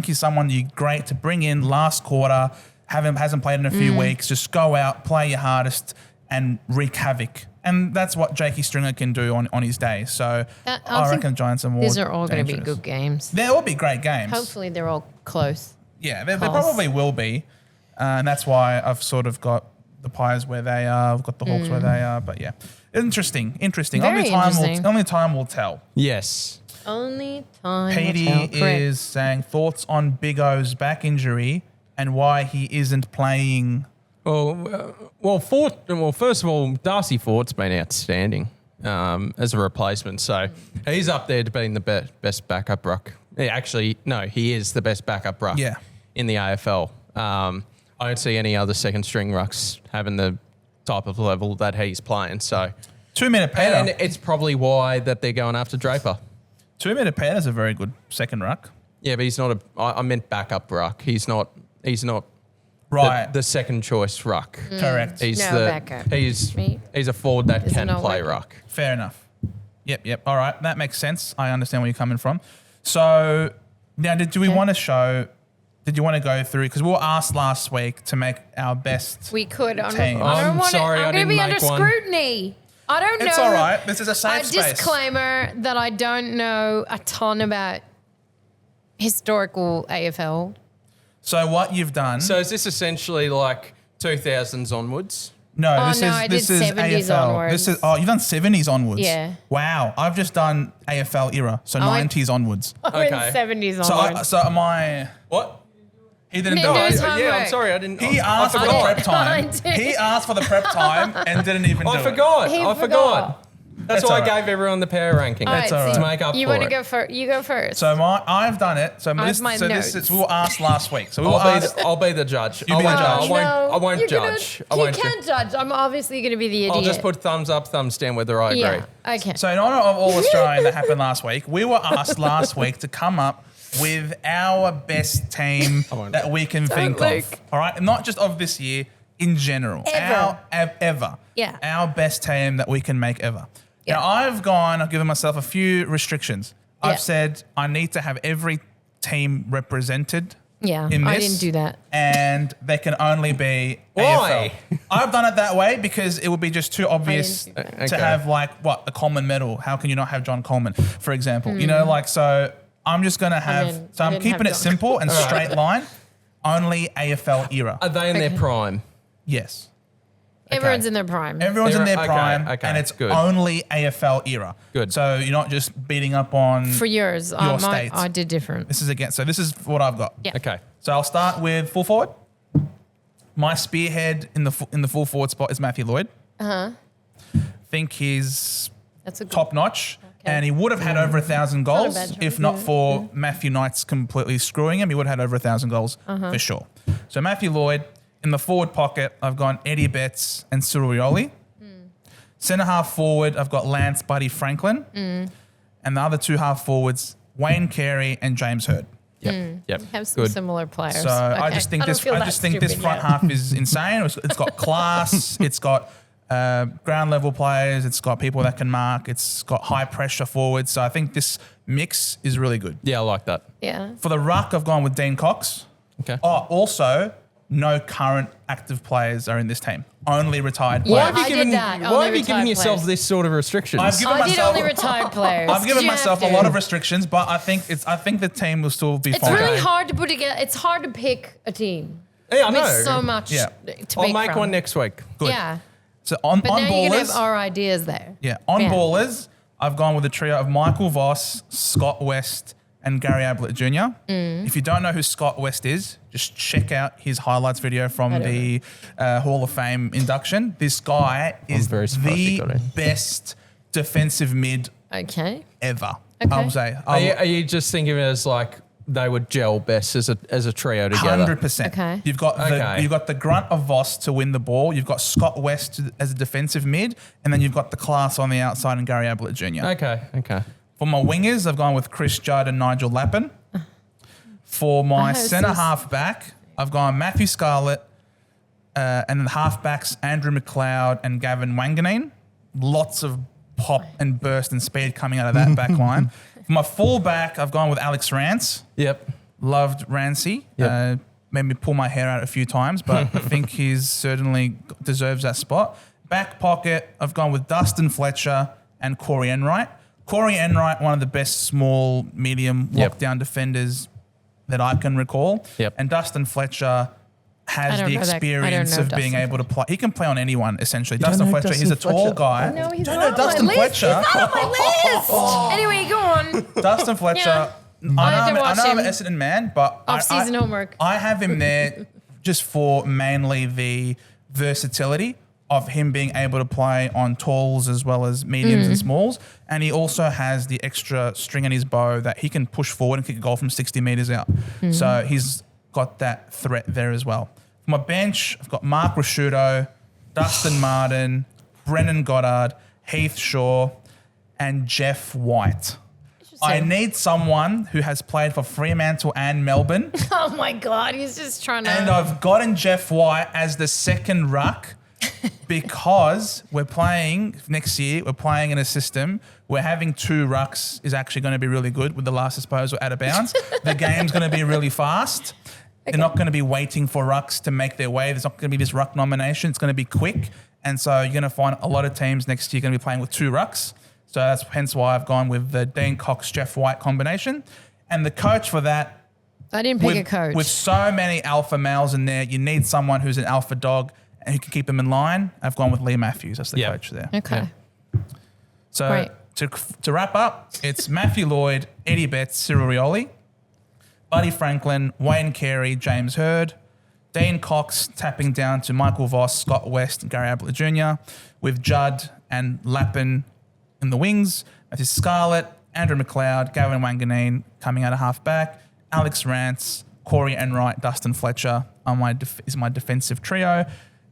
he's someone you're great to bring in last quarter, hasn't played in a few weeks, just go out, play your hardest and wreak havoc. And that's what Jakey Stringer can do on his day. So I I think reckon Giants are more These are all going to be dangerous. good games. They'll all be great games. Hopefully, they're all close. Yeah, they Close. probably will be. And that's why I've sort of got the Pies where they are. I've got the Hawks where they are. But yeah, interesting. Very interesting. Only time will tell. Yes. Only time. Petey will tell. Correct. is saying thoughts on Big O's back injury and why he isn't playing. Well, first of all, Darcy Fort's been outstanding as a replacement. So he's up there to being the best backup ruck. Actually, no, he is the best backup ruck Yeah. in the AFL. I don't see any other second string rucks having the type of level that he's playing. So, 2-minute and Peter. it's probably why that they're going after Draper. 2-minute Peter's a very good second ruck. Yeah, but he's not I meant backup ruck. He's not Right. the second choice ruck. Correct. He's No, backup. he's Me? a forward that Is it can not play working? ruck. Fair enough. Yep. All right. That makes sense. I understand where you're coming from. So now, did you want to go through, because we were asked last week to make our best. We could. Team. I don't I'm want sorry, I I'm going to didn't be under make one. scrutiny. I don't know. It's all right. This is a A safe space. disclaimer that I don't know a ton about historical AFL. So what you've done? So is this essentially like 2000s onwards? No, Oh, this no, is I this did is 70s AFL. onwards. This is you've done 70s onwards. Yeah. Wow, I've just done AFL era, so I- 90s onwards. We're in Okay. 70s So onwards. so am I? What? He didn't No, do no, it. it's yeah, I'm homework. sorry, I didn't. He I asked for the forgot. prep time. I did. He asked for the prep time and didn't even do I it. forgot. He I forgot. forgot. That's That's why all I right. gave everyone the power ranking. All right, That's all right. To make up you for want to it. go first? You go first. So I've done it. So I this, have my so notes. this is, we were asked last week. So we were I'll asked. be the judge. You be the judge. I won't you're judge. Gonna, you can't judge. I'm obviously going to be the idiot. I'll just put thumbs up, thumbs down whether I agree. Yeah. Okay. So in honor of All Australian that happened last week, we were asked last week to come up with our best team won't. that we can think Luke. of. All right, and not just of this year, in general. Ever. Ever. Yeah. Our best team that we can make ever. Yeah. Now I've given myself a few restrictions. Yeah. I've said I need to have every team represented. Yeah, in I this, didn't do that. And they can only be Why? AFL. I've done it that way because it would be just too obvious do that. to Okay. have a Coleman medal. How can you not have John Coleman, for example? You know, so I'm just going to have, didn't- so I I'm didn't keeping have it John. simple and straight line, only AFL era. Are they in their Okay. prime? Yes. Everyone's in their prime. Everyone's in their Okay, prime okay, and it's good. only AFL era. Good. So you're not just beating up on, For yours, Your states. I did different. this is what I've got. Yeah. Okay. So I'll start with full forward. My spearhead in the full forward spot is Matthew Lloyd. Think he's That's a good top notch, and he would have had over 1,000 Not a goals bad choice. if not for Matthew Knight's completely screwing him. He would have had over 1,000 goals for sure. So Matthew Lloyd in the forward pocket, I've gone Eddie Betts and Cyril Rioli. Centre half forward, I've got Lance Buddy Franklin, and the other two half forwards, Wayne Carey and James Hurd. Yep. Have some Good. similar players. So I Okay. just think don't this. feel I that just think this stupid front yet. half is insane. It's got class. It's got ground level players. It's got people that can mark. It's got high pressure forwards. So I think this mix is really good. Yeah, I like that. Yeah. For the ruck, I've gone with Dean Cox. Okay. Oh, also, no current active players are in this team. Only retired Yeah, players. I did that. Why Only have you given retired yourself players. this sort of restrictions? I've given I did myself. only retired players. I've given You myself have a lot to. of restrictions, but I think the team will still be It's fine. really hard to put together. It's hard to pick a team. Yeah, I know. With so much Yeah. to I'll pick make from. one next week. Good. Yeah. So on But now you're going to have ballers, our ideas there. on Yeah. ballers, I've gone with a trio of Michael Voss, Scott West, and Gary Ablett Jr. If you don't know who Scott West is, just check out his highlights video from the Hall of Fame induction. This guy is very surprised he got the it. best defensive mid Okay. ever. Okay. I would say. Are you just thinking of it as like they would gel best as a trio together? 100%. Okay. You've got the grunt of Voss to win the ball. You've got Scott West as a defensive mid, and then you've got the class on the outside and Gary Ablett Jr. Okay. For my wingers, I've gone with Chris Judd and Nigel Lappin. For my centre half back, I've gone Matthew Scarlett, and then the halfbacks Andrew McLeod and Gavin Wanganeen. Lots of pop and burst and speed coming out of that back line. For my full back, I've gone with Alex Rance. Yep. Loved Rancy. Yep. Made me pull my hair out a few times, but I think he's certainly deserves that spot. Back pocket, I've gone with Dustin Fletcher and Corey Enright. Corey Enright, one of the best small, medium Yep. lockdown defenders that I can recall. Yep. And Dustin Fletcher I has don't the know that- I don't experience know of being Dustin able to play. He can play on anyone, essentially. don't Dustin know Fletcher, he's a Dustin tall Fletcher? guy. No, he's Don't not know on Dustin my list. Fletcher. He's not on my list. Anyway, go on. Dustin Fletcher. Yeah. I I have to know watch I'm an him. Essendon man, but Off-season homework. I have him there just for mainly the versatility of him being able to play on talls as well as mediums and smalls. And he also has the extra string in his bow that he can push forward and kick a goal from 60 metres out. So he's got that threat there as well. For my bench, I've got Mark Rasciuto, Dustin Martin, Brennan Goddard, Heath Shaw, and Jeff White. I need someone who has played for Fremantle and Melbourne. Oh my God, he's just trying to. And I've gotten Jeff White as the second ruck because we're playing next year. We're playing in a system where having two rucks is actually going to be really good with the last disposal out of bounds. The game's going to be really fast. They're not going to be waiting for rucks to make their way. There's not going to be this ruck nomination. It's going to be quick. And so you're going to find a lot of teams next year going to be playing with two rucks. So that's hence why I've gone with the Dean Cox, Jeff White combination. And the coach for that, I didn't pick a coach. with so many alpha males in there, you need someone who's an alpha dog and who can keep them in line. I've gone with Lee Matthews. That's the Yeah. coach there. Okay. So Right. to wrap up, it's Matthew Lloyd, Eddie Betts, Cyril Rioli, Buddy Franklin, Wayne Carey, James Hurd, Dean Cox tapping down to Michael Voss, Scott West, and Gary Ablett Jr., with Judd and Lappin in the wings. Matthew Scarlett, Andrew McLeod, Gavin Wanganeen coming out of half back, Alex Rance, Corey Enright, Dustin Fletcher is my defensive trio.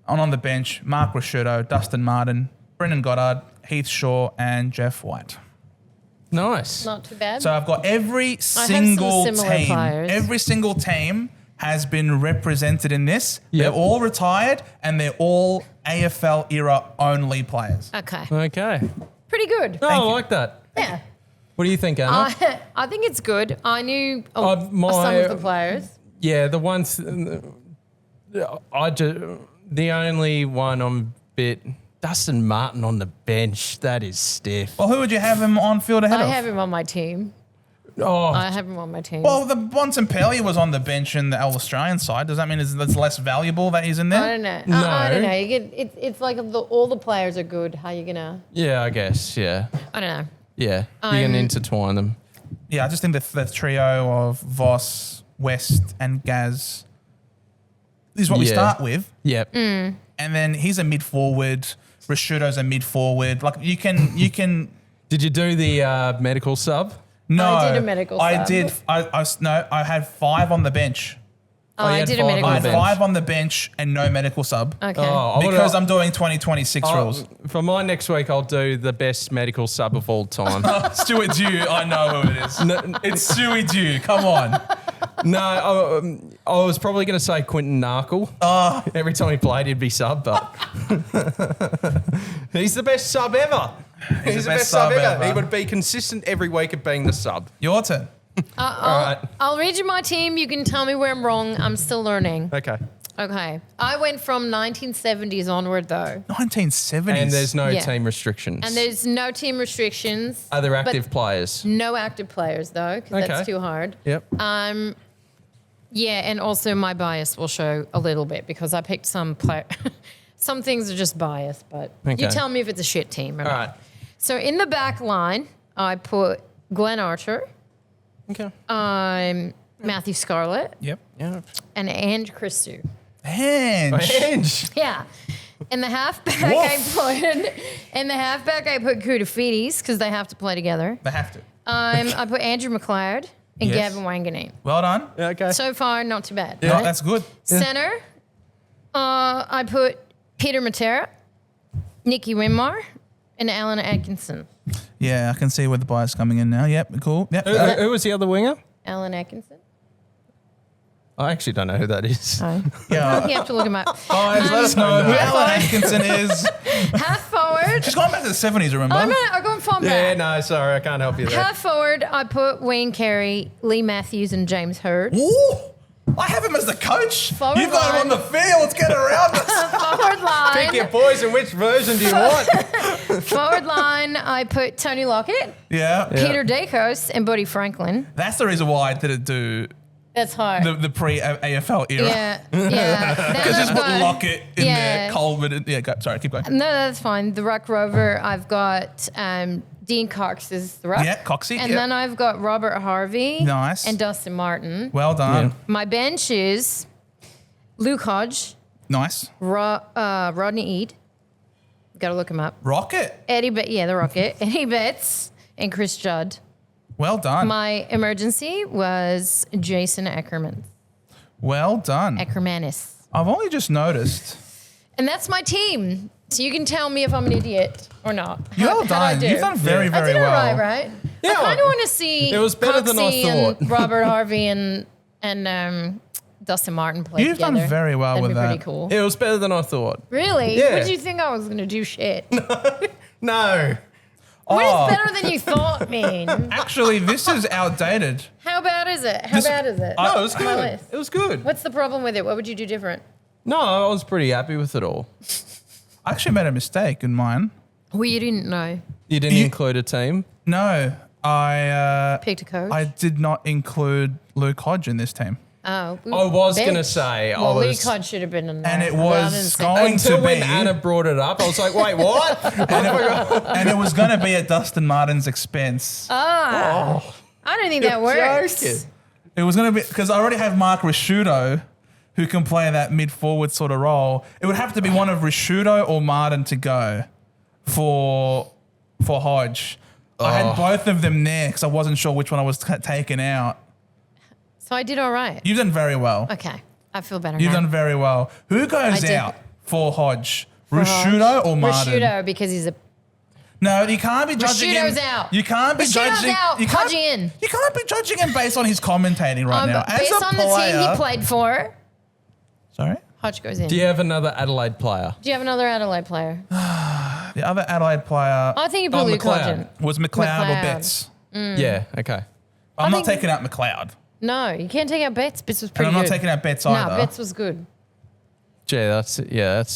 And on the bench, Mark Rasciuto, Dustin Martin, Brendan Goddard, Heath Shaw, and Jeff White. Nice. Not too bad. So I've got every some single similar team. players. Every single team has been represented in this. Yep. They're all retired and they're all AFL era only players. Okay. Okay. Pretty good. No, I you. like that. Yeah. What do you think, Anna? I think it's good. I knew some of the players. Yeah, the ones the only one I'm a bit Dustin Martin on the bench. That is stiff. Well, who would you have him on field ahead I of? have him on my team. Oh, I have him on my team. Well, the Bontempelli was on the bench in the All Australian side. Does that mean it's less valuable that he's in there? I don't know. No. I don't know. You get it's like all the players are good. How you gonna? yeah, I guess. Yeah, I don't know. yeah. You can intertwine them. Yeah, I just think the trio of Voss, West, and Gaz is what we Yeah. start with. Yep. Mm. And then he's a mid forward. Rasciuto's a mid forward. Like you can. Did you do the medical sub? No, I did a medical I sub. did. I had 5 on the bench. Oh, you I had did a 5 medical I on had the sub. bench. 5 on the bench and no medical sub. Okay. I would've- Because I'm doing 2026 rules. For my next week, I'll do the best medical sub of all time. Stewie Dew, I know who it is. It's Stewie Dew. Come on. No, I was probably going to say Quinton Narkle. Every time he played, he'd be sub, but he's the best sub ever. He's the best sub ever. He would be consistent every week of being the sub. Your turn. I'll read you my team. You can tell me where I'm wrong. I'm still learning. Okay. Okay. I went from 1970s onward, though. 1970s. And there's no Yeah. team restrictions. And there's no team restrictions. Are there but active players? No active players, though, because Okay. that's too hard. Yep. Yeah, and also my bias will show a little bit because I picked some player. Some things are just biased, but you Okay. tell me if it's a shit team or All not. right. So in the back line, I put Glenn Archer, Okay. Matthew Scarlett, Yep. Yeah. and Ange Christou. Hinge. Yeah. In the halfback, I put Koutafidis because they have to play together. They have to. I put Andrew McLeod and Yes. Gavin Wanganeen. Well done. Yeah, okay. So far, not too bad. No, right? that's good. Center, I put Peter Matera, Nicky Winmar, and Alan Atkinson. Yeah, I can see where the bias coming in now. Yep, cool. Yep. Who was the other winger? Alan Atkinson. I actually don't know who that is. Oh. Yeah. You have to look him up. Guys, let us know who Alan Atkinson is. Half forward. She's going back to the 70s, remember? I'm going far Yeah, back. no, sorry, I can't help you there. Half forward, I put Wayne Carey, Lee Matthews, and James Hurd. Ooh, I have him as the coach. Forward You've got him on line. the field. Let's get around us. Forward line. Pick your poison. Which version do you want? Forward line, I put Tony Lockett, Yeah. Peter Dacos, and Buddy Franklin. That's the reason why I didn't do That's hard. the pre-AFL era. Yeah, yeah. Because just put Lockett in Yeah. there, Colvin. Yeah, sorry, keep going. No, that's fine. The Ruck Rover, I've got Dean Cox is the Ruck. Yeah, Coxie, And yep. then I've got Robert Harvey. Nice. And Dustin Martin. Well done. Yeah. My bench is Luke Hodge, Nice. Rodney Eade. Got to look him up. Rocket. The Rocket. Eddie Betts and Chris Judd. Well done. My emergency was Jason Eckerman. Well done. Eckermanis. I've only just noticed. And that's my team. So you can tell me if I'm an idiot or not. Well How'd I done. do? You've done very, I very did well. all right? Yeah, I kind of want to see it was better than I Coxie thought. and Robert Harvey and Dustin Martin play You've together. done very well That'd with be that. pretty cool. It was better than I thought. Really? Yeah. What did you think I was going to do shit? No. What Oh. does better than you thought mean? Actually, this is outdated. How bad is it? How This- bad is it? No, it was On my good. list. It was good. What's the problem with it? What would you do different? No, I was pretty happy with it all. I actually made a mistake in mine. Well, you didn't know. You didn't You- include a team. No, I Picked a coach. did not include Luke Hodge in this team. Oh, I was bitch. going to say, Well, I Luke was. Hodge should have been in there. And it Well, I was didn't say- going Until to when be, Anna brought it up, I was like, wait, what? and it was going to be at Dustin Martin's expense. I don't think that works. joking. It was going to be because I already have Mark Risciuto, who can play that mid-forward sort of role. It would have to be one of Risciuto or Martin to go for Hodge. I had both of them there because I wasn't sure which one I was taking out. So I did all right. You've done very well. Okay. I feel better You've now. done very well. Who goes did. out for Hodge? For Risciuto Hodge. or Martin? Risciuto, because he's a... No, you can't be judging him. Risciuto's out. You can't be Risciuto's judging. out. You can't, Hodge in. you can't be judging him based on his commentating right now. As based a on the player, team he played for, Sorry, Hodge goes in. Do you have another Adelaide player? Do you have another Adelaide player? the other Adelaide player I think you put Oh, Luke Hodge McLeod. in. was McLeod or McLeod. Betts. Yeah, okay. I'm not think- taking out McLeod, No, you can't take out Betts. Betts was and pretty I'm not good. taking out Betts No, either. Betts was good. Gee, that's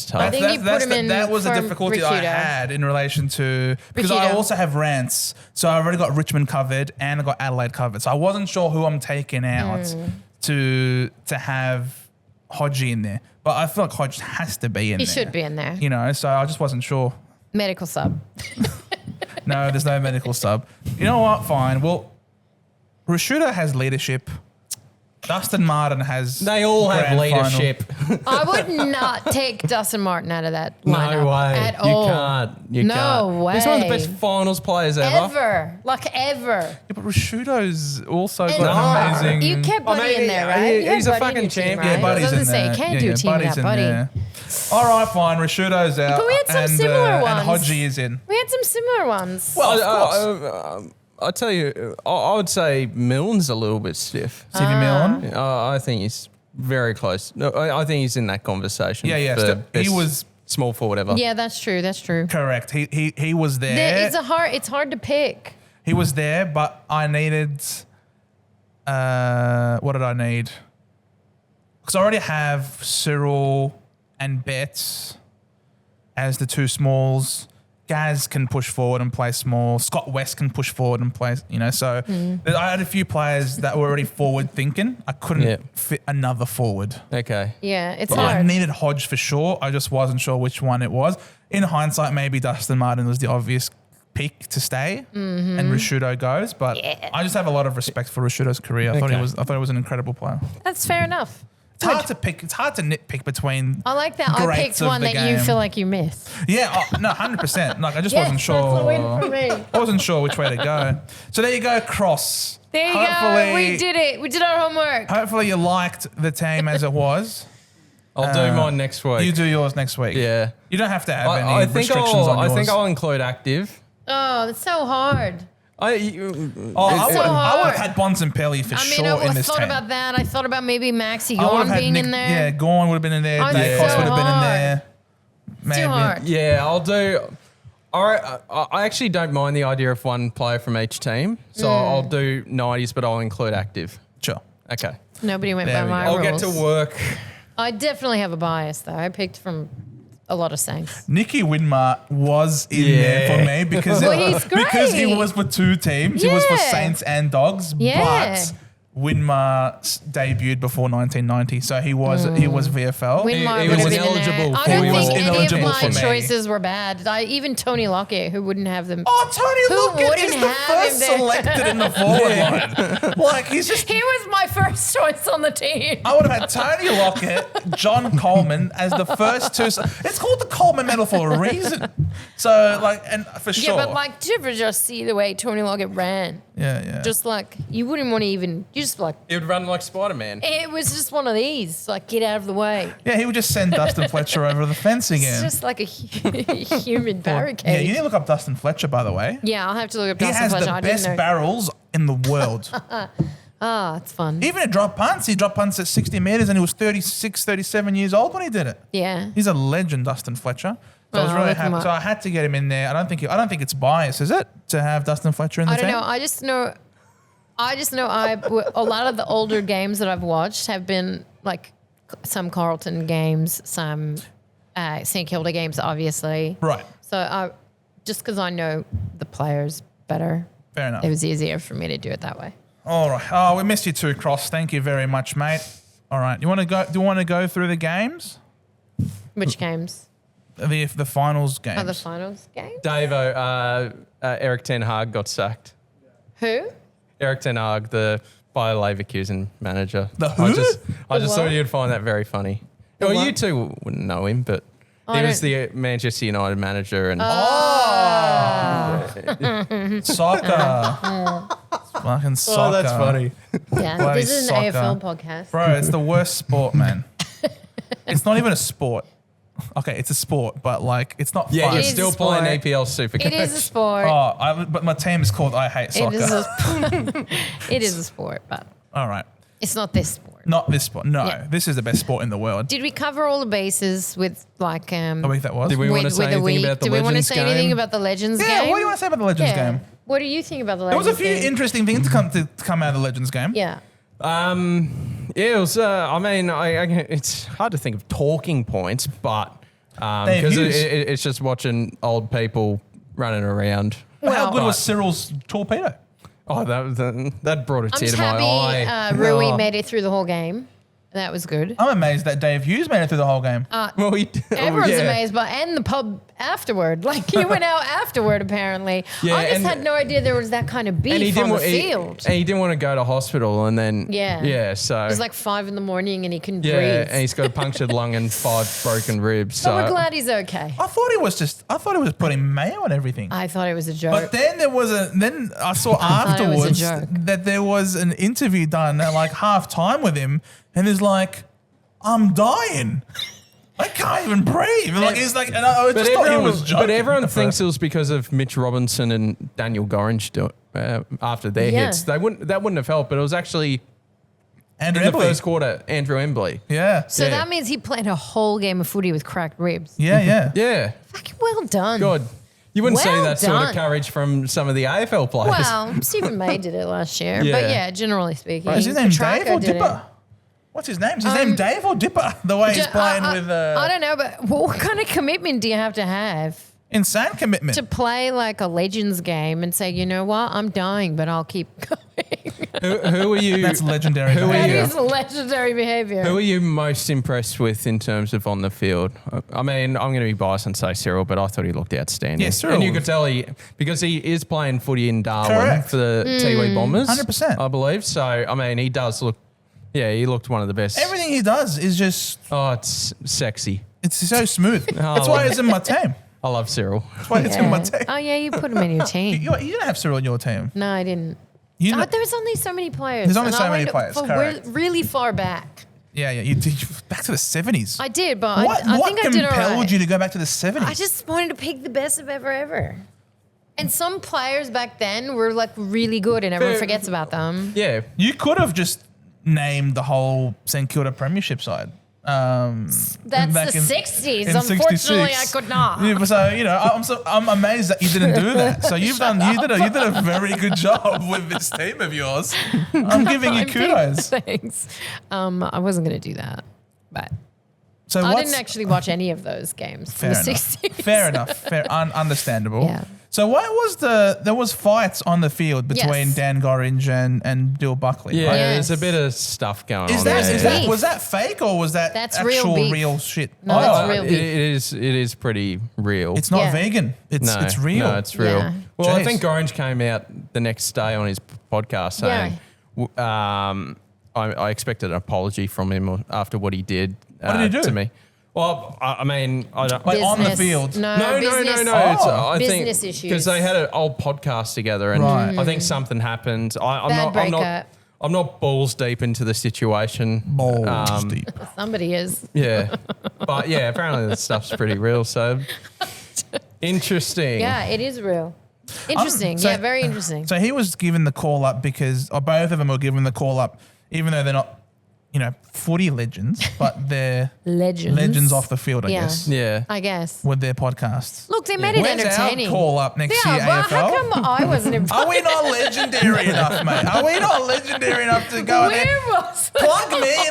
tough. I think you put him in that was the for difficulty I Risciuto. had in relation to because I Risciuto. also have Rants, so I've already got Richmond covered and I got Adelaide covered. So I wasn't sure who I'm taking out to have Hodgie in there, but I feel like Hodge has to be in He there. should be in there. You know, so I just wasn't sure. Medical sub. No, there's no medical sub. You know what? Fine. Well, Risciuto has leadership. Dustin Martin has. They all have grand final. leadership. I would not take Dustin Martin out of that lineup No way. at You all. can't. You No can't. He's one of the way. best finals players ever. Ever. Like ever. Yeah, but Risciuto's also And got amazing. You kept Buddy mean, in there, right? You had he's a Buddy in fucking your team, champion. right? Yeah, Buddy's I was in gonna say, there. you can't Yeah, do a yeah, team Buddy's without in Buddy. there. All right, fine. Risciuto's out. But we had some and, similar And ones. Hodgie is in. We had some similar ones. Well, of course. I tell you, I would say Milne's a little bit stiff. Stevie Milne. I think he's very close. No, I think he's in that conversation. Yeah, yeah. for He best was small forward ever. Yeah, that's true. That's true. correct. He was there. It's hard to pick. He was there, but I needed what did I need? Because I already have Cyril and Betts as the two smalls. Gaz can push forward and play small. Scott West can push forward and play, so I had a few players that were already forward thinking. I couldn't fit another forward. Okay. Yeah, it's But hard. I needed Hodge for sure. I just wasn't sure which one it was. In hindsight, maybe Dustin Martin was the obvious pick to stay and Rashudo goes. But I just have a lot of respect for Rashudo's career. I thought he was an incredible player. That's fair enough. It's hard to pick. It's hard to nitpick between. I like that. I greats picked of one the that game. you feel like you missed. Yeah, no, 100%. Like I just wasn't sure. That's a win for me. I wasn't sure which way to go. So there you go, Cross. There you go. We did it. We did our homework. Hopefully you liked the team as it was. I'll do mine next week. You do yours next week. Yeah. You don't have to have any I think restrictions on yours. I think I'll include active. Oh, that's so hard. I would have had Bontempelli for sure I in this thought team. about that. I thought about maybe Maxi I would have Gorn had being Nick, in there. Yeah, Gorn would have been in there. Oh, Dave it's Cost so would have been in hard. there. It's too hard. Yeah, I'll do. I actually don't mind the idea of one player from each team, so I'll do 90s, but I'll include active. Sure. Okay. Nobody went There by we my go. I'll rules. get to work. I definitely have a bias though. I picked from a lot of Saints. Nicky Winmar was in there for me because Well, he's because he great. was for two teams. He was for Yeah. Saints and Dogs, Yeah. but Winmar debuted before 1990, so he was VFL. Winmar he would was have been in ineligible there. I for- don't he was think any of ineligible my for me. choices were bad. Even Tony Lockett, who wouldn't have them. Oh, Tony Who Lockett is wouldn't the have first him there? selected in the forward line. Like he's just. He was my first choice on the team. I would have had Tony Lockett, John Coleman as the first two. It's called the Coleman Medal for a reason. So, and for sure. Yeah, but did you ever just see the way Tony Lockett ran? Yeah. Just you wouldn't want to even. You just He would run like Spider-Man. It was just one of these. Get out of the way. Yeah, he would just send Dustin Fletcher over the fence It's again. just like a human barricade. Yeah, you need to look up Dustin Fletcher, by the way. Yeah, I'll have to look up He Dustin has Fletcher. the I didn't best know. barrels in the world. It's fun. Even at drop punts, he dropped punts at 60 metres and he was 36, 37 years old when he did it. Yeah. He's a legend, Dustin Fletcher. So I was I'll really look him happy. up. So I had to get him in there. I don't think it's bias, is it, to have Dustin Fletcher in the I team? don't know. I just know a lot of the older games that I've watched have been some Carlton games, some St Kilda games, obviously. Right. So just because I know the players better, Fair enough. it was easier for me to do it that way. All right. Oh, we missed you too, Cross. Thank you very much, mate. All right. Do you want to go through the games? Which games? The finals games. Are the finals game? Davo, Eric Ten Hag got sacked. Who? Eric Ten Hag, the Bayer Leverkusen manager. The who? I just thought what? you'd find that very funny. The Well, what? you two wouldn't know him, but I he was don't- the Manchester United manager. And Soccer. Fucking soccer. oh, that's funny. Yeah, Bloody this is an soccer. AFL podcast. Bro, it's the worst sport, man. It's not even a sport. Okay, it's a sport, but it's not Yeah, fun. you're is still a playing sport. APL Supercoach. It is a sport. But my team is called I Hate Soccer. It is a sport. It is a sport, but All right. it's not this sport. Not this sport. No, Yeah. this is the best sport in the world. Did we cover all the bases with The week that was. Did we want to say anything about the Do we want to Legends say anything game? about the Legends Yeah, game? what do you want to say about the Legends game? What do you think about the There Legends was a few game? interesting things to come out of the Legends game. Yeah. Yeah, it was. I mean, it's hard to think of talking points, but They have because views. it's just watching old people running around. But how Well- good was Cyril's torpedo? Oh, that brought a I'm tear just to my eye. happy Rui Oh. made it through the whole game. That was good. I'm amazed that Dave Hughes made it through the whole game. Well, Everyone's yeah. amazed, and the pub afterward. He went out afterward, apparently. Yeah, I just and- had no idea there was that kind of And he beef didn't on the want, field. and he didn't want to go to hospital, and then Yeah. So It was 5 a.m. and he couldn't yeah, breathe. and he's got a punctured lung and 5 broken ribs. but So we're glad he's okay. I thought he was putting mayo on everything. I thought it was a joke. But then I saw thought it was a afterwards joke. that there was an interview done at half time with him, and he's like, "I'm dying. I can't even breathe." And he's like, and I just thought he was joking. But everyone at thinks first. it was because of Mitch Robinson and Daniel Gorringe after their Yeah. hits. That wouldn't have helped, but it was actually Andrew in the Embley. first quarter, Andrew Embley. Yeah. so yeah. that means he played a whole game of footy with cracked ribs. Yeah. Yeah, Fucking well done. good. You wouldn't see Well that sort of done. courage from some of the AFL players. Well, Stephen May did it last year. Yeah. But yeah, generally speaking. Is his name Petrarca Dave or did it. Dipper? What's his name? Is his name Dave or Dipper? The way he's playing with I don't know, but what kind of commitment do you have to have insane commitment. to play like a Legends game and say, you know what, I'm dying, but I'll keep going? Who are you? That's legendary. Who are That you? is legendary behaviour. Who are you most impressed with in terms of on the field? I mean, I'm going to be biased and say Cyril, but I thought he looked outstanding. Yeah, Cyril and you was- could tell because he is playing footy in Darwin Correct. for the Tiwi Bombers. 100%. I believe. So, I mean, he does look, he looked one of the best. Everything he does is just, Oh, it's sexy. it's so smooth. That's why he's in my team. I love Cyril. That's why he's in my team. Oh, yeah, you put him in your team. You didn't have Cyril in your team. No, I didn't. You know, There was only so many players. There's only and so I many went players, for correct. really far back. yeah. You did back to the 70s. I did, but What I think I did all compelled right. you to go back to the 70s? I just wanted to pick the best of ever. And some players back then were like really good and everyone Fair- forgets about them. Yeah. You could have just named the whole St Kilda Premiership side. That's back the in- 60s. in Unfortunately, 66. I could not. Yeah, but so I'm amazed that you didn't do that. So you did a very good job with this team of yours. I'm giving you I'm being- kudos. Thanks. I wasn't going to do that, but So I what's didn't actually watch any of those games from fair the enough? 60s. Fair enough. Understandable. Yeah. So what was there was fights on the field between Yes. Dan Gorringe and Dill Buckley. Yeah, right? Yes. there's a bit of stuff going Is on that, there. is that Beef. was that fake or was that That's real actual beef. real shit? No, that's Oh, real it beef. is pretty real. It's not Yeah. vegan. It's real. No, it's real. Yeah. Well, I Jeez. think Orange came out the next day on his podcast saying, I expected an apology from him after what he did, What did he do? to me. Well, I mean, I don't. Like on the Business. field. No, business. It's, Oh. I think Business issues. because they had an old podcast together, and Right. I think something happened. I'm Bad not. I'm not. breakup. I'm not balls deep into the situation. Balls deep. Somebody is. Yeah, but yeah, apparently the stuff's pretty real. So interesting. Yeah, it is real. Interesting. so- yeah, very interesting. So he was given the call up because, or both of them were given the call up, even though they're not, footy legends, but they're Legends. off the field, I Yeah. guess, Yeah. I guess. with their podcasts. Look, they made it When's entertaining. our call up next Yeah, year, well, AFL? how come I wasn't involved? Are we not legendary enough, mate? Are we not legendary enough to go in there? Where was Plug me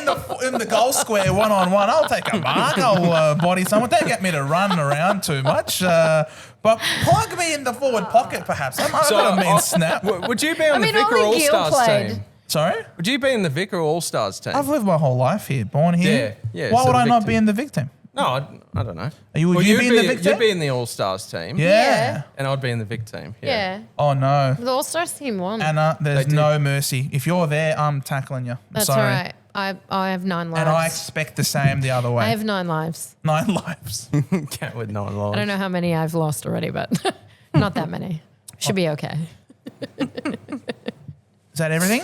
in the goal square one-on-one. I'll take a mark. I'll body someone. Don't get me to run around too much. But plug me in the forward pocket, perhaps. I've got a mean snap. Would you be on I mean, the Vicar only Gil All-Stars played. team? Sorry? Would you be in the Vicar All-Stars team? I've lived my whole life here, born here. Yeah, Why so would the I not Vic be team. in the Vic team? No, I don't know. Would you be in the Vic team? You'd be in the All-Stars team. Yeah. And I'd be in the Vic team. Yeah. Oh, no. The All Stars team won. Anna, there's They did. no mercy. If you're there, I'm tackling you. That's Sorry. all right. I have 9 lives. And I expect the same the other way. I have 9 lives. 9 lives. Cat with 9 lives. I don't know how many I've lost already, but not that many. Should be okay. Is that everything?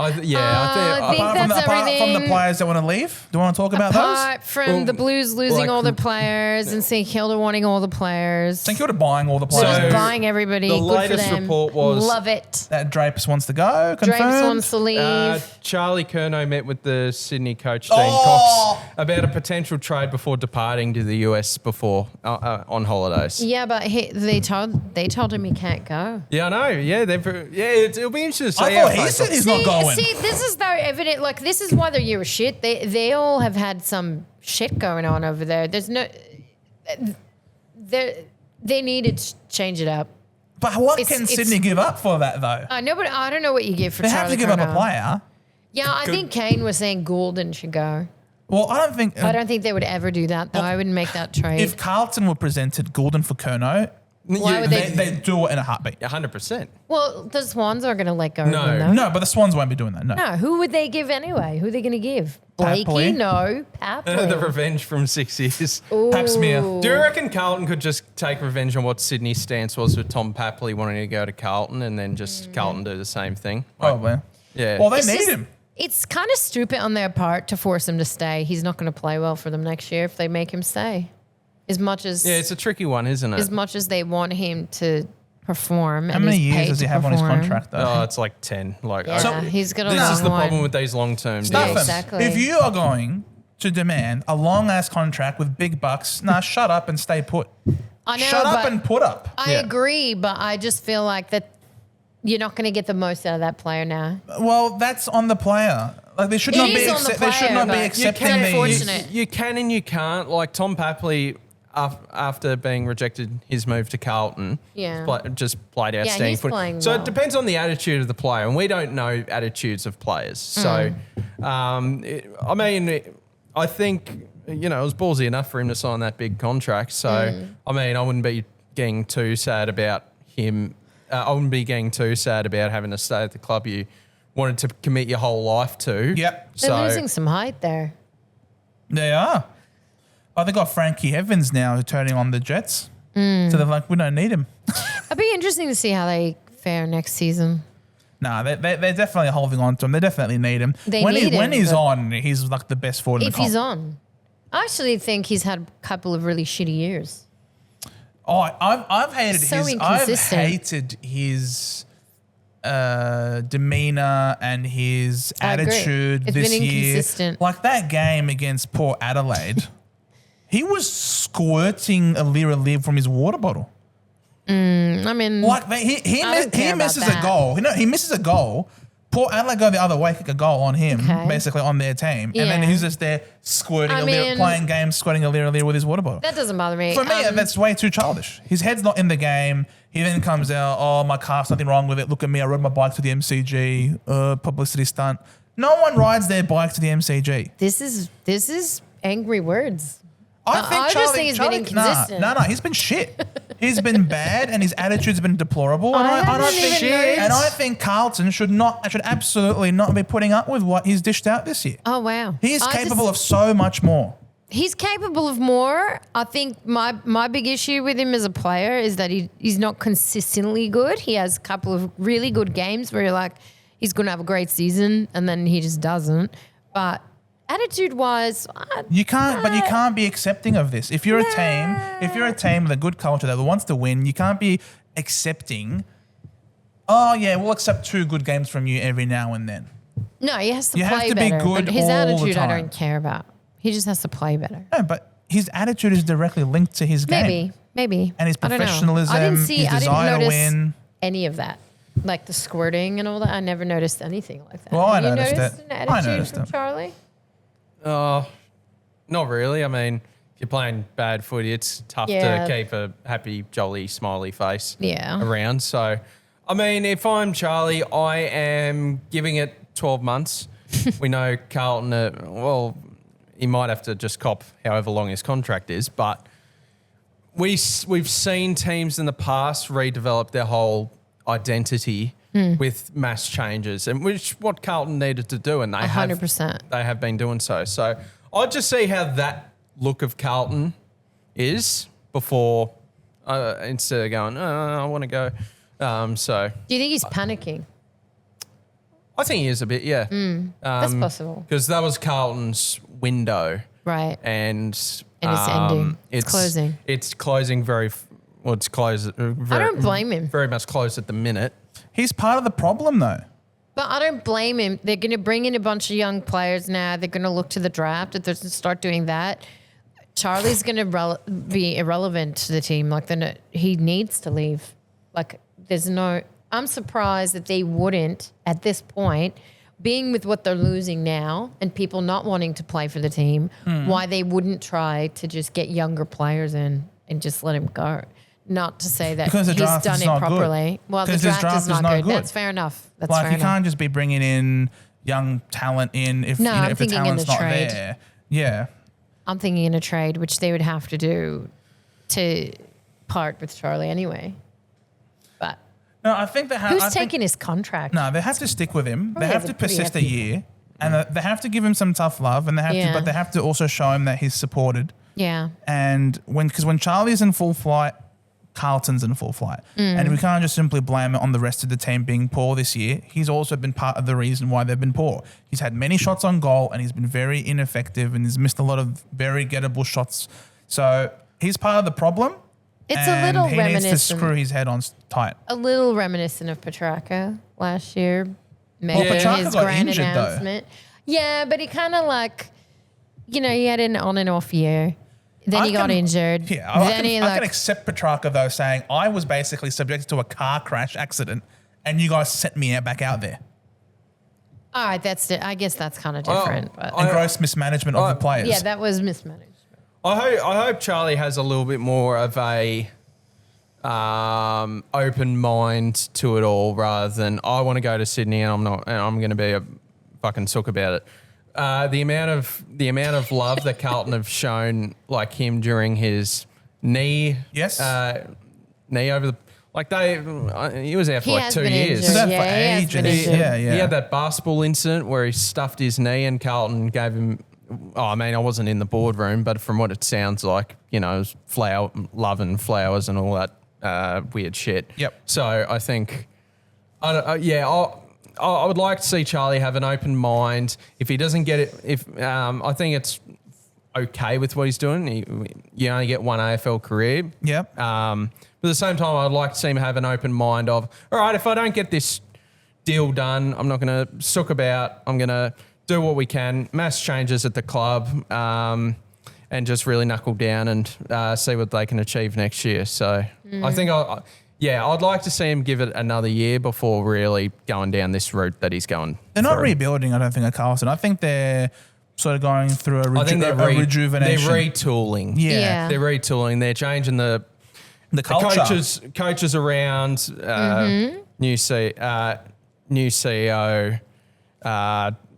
I think Apart that's from the everything. players that want to leave, do you want to talk about those? Apart from the Blues losing like- all the players and St Kilda wanting all the players. St Kilda buying all the They're players. just buying everybody. the Good latest for them. report was- Love it. That Drapes wants to go. Confirmed. Drapes wants to leave. Charlie Curnow met with the Sydney coach Dean Oh! Cox about a potential trade before departing to the US before on holidays. Yeah, but they told him he can't go. Yeah, I know. Yeah, it'll be interesting to see. I how thought it he plays said out. he's not going. See, this is though evident. Like, this is why they're year of shit. They all have had some shit going on over there. There's no. They need to change it up. But what It's- can it's- Sydney give up for that, though? No, but I don't know what you give for They Charlie have to give up a Curnow. player. Yeah, I think Kane was saying Goulden should go. Well, I don't think. I don't think they would ever do that, though. I wouldn't make that trade. If Carlton were presented Goulden for Curnow, Why would they- they'd do it in a heartbeat. 100%. Well, the Swans are going to let go No. of him, though. No, but the Swans won't be doing that. No. No, who would they give anyway? Who are they going to give? Papley. Blakey? No. Papley. The revenge from 6 years. Pap smear. Do you reckon Carlton could just take revenge on what Sydney's stance was with Tom Papley wanting to go to Carlton and then just Carlton do the same thing? Probably. Yeah. Well, they It's need just- him. It's kind of stupid on their part to force him to stay. He's not going to play well for them next year if they make him stay. As much as It's a tricky one, isn't it? as much as they want him to perform. How many years does he have on his contract, though? Oh, it's like 10. Like, Yeah, So- he's got a this long is the one. problem with these long-term Stuff deals. him. exactly. If you are going to demand a long ass contract with big bucks, nah, shut up and stay put. I know, Shut up but and put up. I agree, but I just feel like that you're not going to get the most out of that player now. Well, that's on the player. Like they should not be. is on the They should player, not be but accepting it's these. unfortunate. You can and you can't. Like Tom Papley, after being rejected his move to Carlton, just played outstanding he's footy. playing So well. it depends on the attitude of the player, and we don't know attitudes of players. So, I mean, I think it was ballsy enough for him to sign that big contract. So, I mean, I wouldn't be getting too sad about him. I wouldn't be getting too sad about having to stay at the club you wanted to commit your whole life to. Yep. They're losing some height there. They are. Oh, they got Frankie Evans now turning on the Jets. So they're like, we don't need him. It'd be interesting to see how they fare next season. Nah, they're definitely holding on to him. They definitely need him. When he's on, he's like the best forward in the If he's on. I actually think he's had a couple of really shitty years. Oh, I've hated So his. inconsistent. I've hated his demeanor and his I agree. attitude It's this been year. inconsistent. Like that game against Port Adelaide, he was squirting a lira from his water bottle. I mean, Like he don't care about misses a that. goal. He misses a goal. Port Adelaide go the other way, kick a goal on him, basically on their team, and then Yeah. he's just there squirting I a lira, mean- playing games, squirting a lira with his water bottle. that doesn't bother me. For me, that's way too childish. His head's not in the game. He then comes out, oh, my car's nothing wrong with it. Look at me, I rode my bike to the MCG. Publicity stunt. No one rides their bike to the MCG. This is angry words. I just think he's been inconsistent. No, he's been shit. He's been bad, and his attitude's been deplorable. I haven't even noticed. And I think Carlton should absolutely not be putting up with what he's dished out this year. Oh, wow. He is capable of so much more. He's capable of more. I think my big issue with him as a player is that he's not consistently good. He has a couple of really good games where you're like, he's going to have a great season, and then he just doesn't. But attitude-wise, You can't be accepting of this. If you're a team with a good culture that wants to win, you can't be accepting. Oh yeah, we'll accept 2 good games from you every now and then. no, he has to You have play to be better. good But his all the attitude, I time. don't care about. He just has to play better. No, but his attitude is directly linked to his game. Maybe. And his I don't know. professionalism, I didn't his desire to notice win. any of that, like the squirting and all that. I never noticed anything like that. Well, I Have you noticed noticed it. an I attitude noticed from it. Charlie? Not really. I mean, if you're playing bad footy, it's tough Yeah. to keep a happy, jolly, smiley face Yeah. around. So, I mean, if I'm Charlie, I am giving it 12 months. We know Carlton, he might have to just cop however long his contract is, but we've seen teams in the past redevelop their whole identity with mass changes, and which what Carlton needed to do, and they 100%. They have been doing so. So I'll just see how that look of Carlton is before instead of going, I want to go. So Do you think he's panicking? I think he is a bit, yeah. That's possible. Because that was Carlton's window. Right. And it's ending. It's closing. It's closing it's closed. I don't blame him. Very much closed at the minute. He's part of the problem, though. But I don't blame him. They're going to bring in a bunch of young players now. They're going to look to the draft. If they start doing that, Charlie's going to be irrelevant to the team. Like, he needs to leave. Like, I'm surprised that they wouldn't, at this point, being with what they're losing now and people not wanting to play for the team, why they wouldn't try to just get younger players in and just let him go. Not to say that Because the he's draft done is it not properly. good. Well, the Because his draft is not good. That's fair enough. That's Like, fair you enough. can't just be bringing in young talent in if, I'm if the thinking in talent's the not trade. there. Yeah. I'm thinking in a trade, which they would have to do to part with Charlie anyway. But No, I think they have. who's taking his contract? No, they have to stick with him. They yeah, have they're to pretty persist a happy. year, and they have to give him some tough love, and they have Yeah. but they have to also show him that he's supported. Yeah. And because when Charlie's in full flight, Carlton's in full flight, and we can't just simply blame it on the rest of the team being poor this year. He's also been part of the reason why they've been poor. He's had many shots on goal, and he's been very ineffective, and he's missed a lot of very gettable shots. So he's part of the problem. It's a and little he needs to reminiscent. screw his head on tight. A little reminiscent of Petrarca last year. Well, Maybe Petrarca his got grand injured, though. announcement. Yeah, but he kind of he had an on and off year. Then he got injured. Yeah, I Then he can accept Petrarca though saying I was basically subjected to a car crash accident, and you guys sent me back out there. All right, I guess that's kind of different. But And gross mismanagement of the players. yeah, that was mismanaged. I hope Charlie has a little bit more of a open mind to it all, rather than I want to go to Sydney and I'm going to be a fucking sook about it. The amount of love that Carlton have shown, like him during his knee, knee over the. Like he was out for like 2 years. He was out for ages. Yeah. He had that basketball incident where he stuffed his knee and Carlton gave him. Oh, I mean, I wasn't in the boardroom, but from what it sounds like, it was love and flowers and all that weird shit. Yep. So I think, I would like to see Charlie have an open mind. If he doesn't get it, I think it's okay with what he's doing. You only get one AFL career. Yep. But at the same time, I'd like to see him have an open mind of, all right, if I don't get this deal done, I'm not going to sook about. I'm going to do what we can, mass changes at the club, and just really knuckle down and see what they can achieve next year. So I think, I'd like to see him give it another year before really going down this route that he's going. They're not rebuilding, I don't think, at Carlton. I think they're sort of going through a rejuvenation. They're retooling. Yeah. They're retooling. They're changing the culture. Coaches around, new CEO,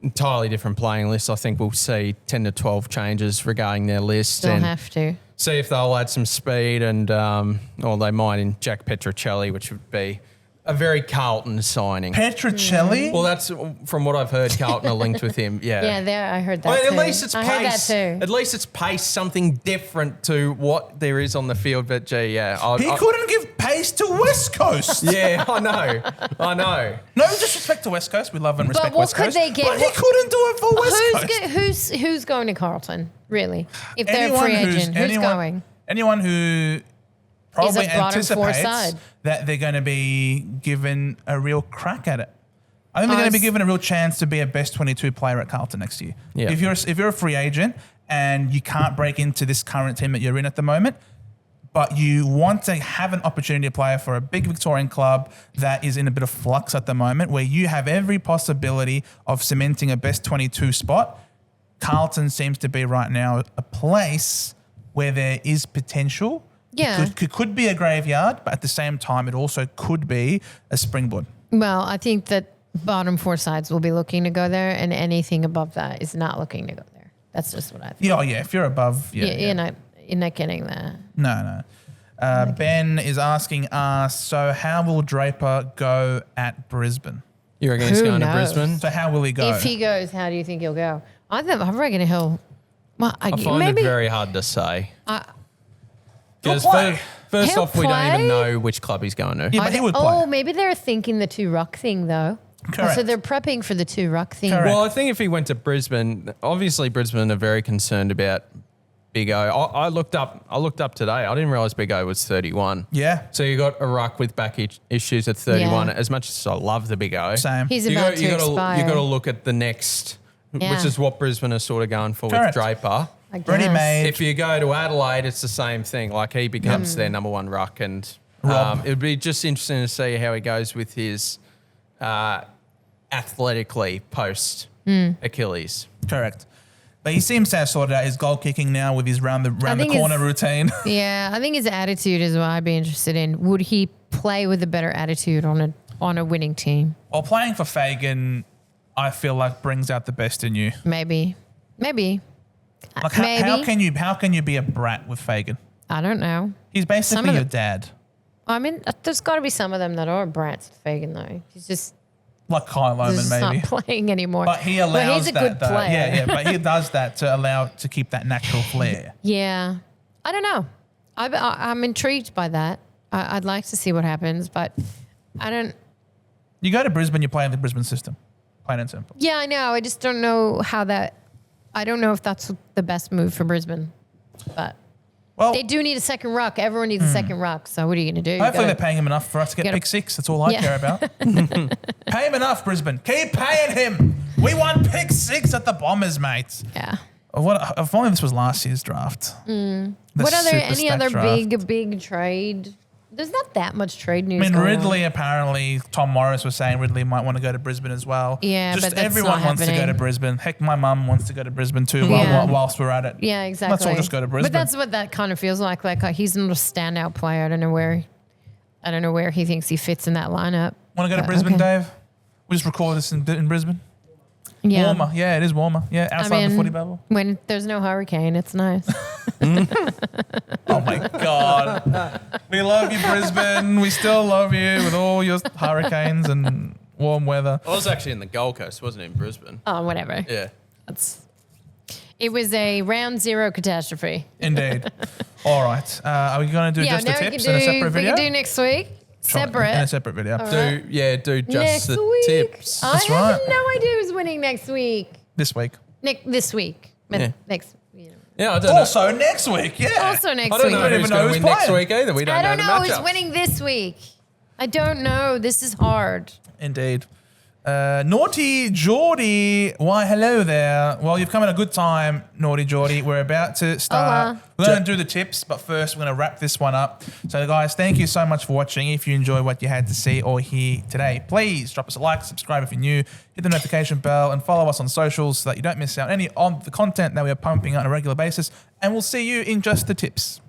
entirely different playing list. I think we'll see 10 to 12 changes regarding their list. They'll have to. See if they'll add some speed and, or they might in Jack Petrocelli, which would be a very Carlton signing. Petrocelli? Well, that's from what I've heard. Carlton are linked with him. Yeah. Yeah, there I heard that. I mean, too. at least it's I pace. heard that too. At least it's pace, something different to what there is on the field. But gee, yeah, He couldn't give pace to West Coast. Yeah, I know. No disrespect to West Coast. We love and respect West Coast. But what could they get? But he couldn't do it for West Coast. Who's going to Carlton, really? If they're a free agent, who's going? Anyone who probably Is a bottom four anticipates side. that they're going to be given a real crack at it. I think they're going to be given a real chance to be a best 22 player at Carlton next year. Yeah. If you're a free agent and you can't break into this current team that you're in at the moment, but you want to have an opportunity to play for a big Victorian club that is in a bit of flux at the moment, where you have every possibility of cementing a best 22 spot, Carlton seems to be right now a place where there is potential. Yeah. It could be a graveyard, but at the same time, it also could be a springboard. Well, I think that bottom four sides will be looking to go there, and anything above that is not looking to go there. That's just what I think. Yeah, if you're above, You're not getting there. No. Ben is asking us, so how will Draper go at Brisbane? You reckon he's Who going to knows? Brisbane? So how will he go? If he goes, how do you think he'll go? I reckon he'll. Well, I find it very hard to say. Because play. first He'll off, we don't play. even know which club he's going to. Yeah, but he would play. Oh, maybe they're thinking the 2 ruck thing though. Correct. So they're prepping for the 2 ruck thing. Correct. Well, I think if he went to Brisbane, obviously Brisbane are very concerned about Big O. I looked up today. I didn't realise Big O was 31. Yeah. So you got a ruck with back issues at 31. Yeah. As much as I love the Big O, Same. He's about to expire. You got to look at the next, Yeah. which is what Brisbane are sort of going for Correct. with Draper. I guess. Ready made. If you go to Adelaide, it's the same thing. Like he becomes their number 1 ruck, and Rob. it would be just interesting to see how he goes with his athletically post Achilles. Correct. But he seems to have sorted out his goal kicking now with his round the think corner it's- routine. Yeah, I think his attitude is what I'd be interested in. Would he play with a better attitude on a winning team? While playing for Fagan, I feel like brings out the best in you. Maybe. Like Maybe. how can you be a brat with Fagan? I don't know. He's Some basically of your the- dad. I mean, there's got to be some of them that are brats with Fagan though. He's just Like Kyle Lohman, just maybe. not playing anymore. But he allows he's a that, good though. player. Yeah, but he does that to keep that natural flair. Yeah. I don't know. I'm intrigued by that. I'd like to see what happens, but I don't. You go to Brisbane, you play in the Brisbane system. Plain and simple. Yeah, I know. I just don't know how that. I don't know if that's the best move for Brisbane, but Well, they do need a second ruck. Everyone needs a second ruck. So what are you going to do? You hopefully gotta- they're paying him enough for us to get gotta- pick 6. That's all I Yeah. care about. Pay him enough, Brisbane. Keep paying him. We won pick 6 at the Bombers, mates. Yeah. If only this was last year's draft. What are there super any stacked other draft. big trade? There's not that much trade news. I mean, going Ridley, on. apparently, Tom Morris was saying Ridley might want to go to Brisbane as well. Yeah, Just but that's everyone not wants to go to happening. Brisbane. Heck, my mum wants to go to Brisbane too Yeah. whilst we're at it. Yeah, exactly. Let's all just go to Brisbane. But that's what that kind of feels like. Like he's not a standout player. I don't know where he thinks he fits in that lineup. Want to go to But, Brisbane, okay. Dave? We just record this in Brisbane. Yeah. Warmer. Yeah, it is warmer. Yeah, outside the footy bubble. When there's no hurricane, it's nice. Oh my God. We love you, Brisbane. We still love you with all your hurricanes and warm weather. I was actually in the Gold Coast, wasn't in Brisbane. Oh, whatever. Yeah. It was a round zero catastrophe. Indeed. All right. Are we going to do just the tips in a separate video? We can do next week. Separate. In a separate video. Do just Next the week. tips. I That's have right. no idea who's winning next week. This week. This week. But Yeah. next. You know. Yeah, I don't know. Also next week, yeah. Also next I don't week. know don't who's even know going to who's win next playing. week either. We don't I don't know know the who's matchups. winning this week. I don't know. This is hard. Indeed. Naughty Geordie, why hello there. Well, you've come at a good time, Naughty Geordie. We're about to start. Hola. We're going to do the tips, but first we're going to wrap this one up. So guys, thank you so much for watching. If you enjoy what you had to see or hear today, please drop us a like, subscribe if you're new, hit the notification bell and follow us on socials so that you don't miss out any on the content that we are pumping on a regular basis. And we'll see you in just the tips.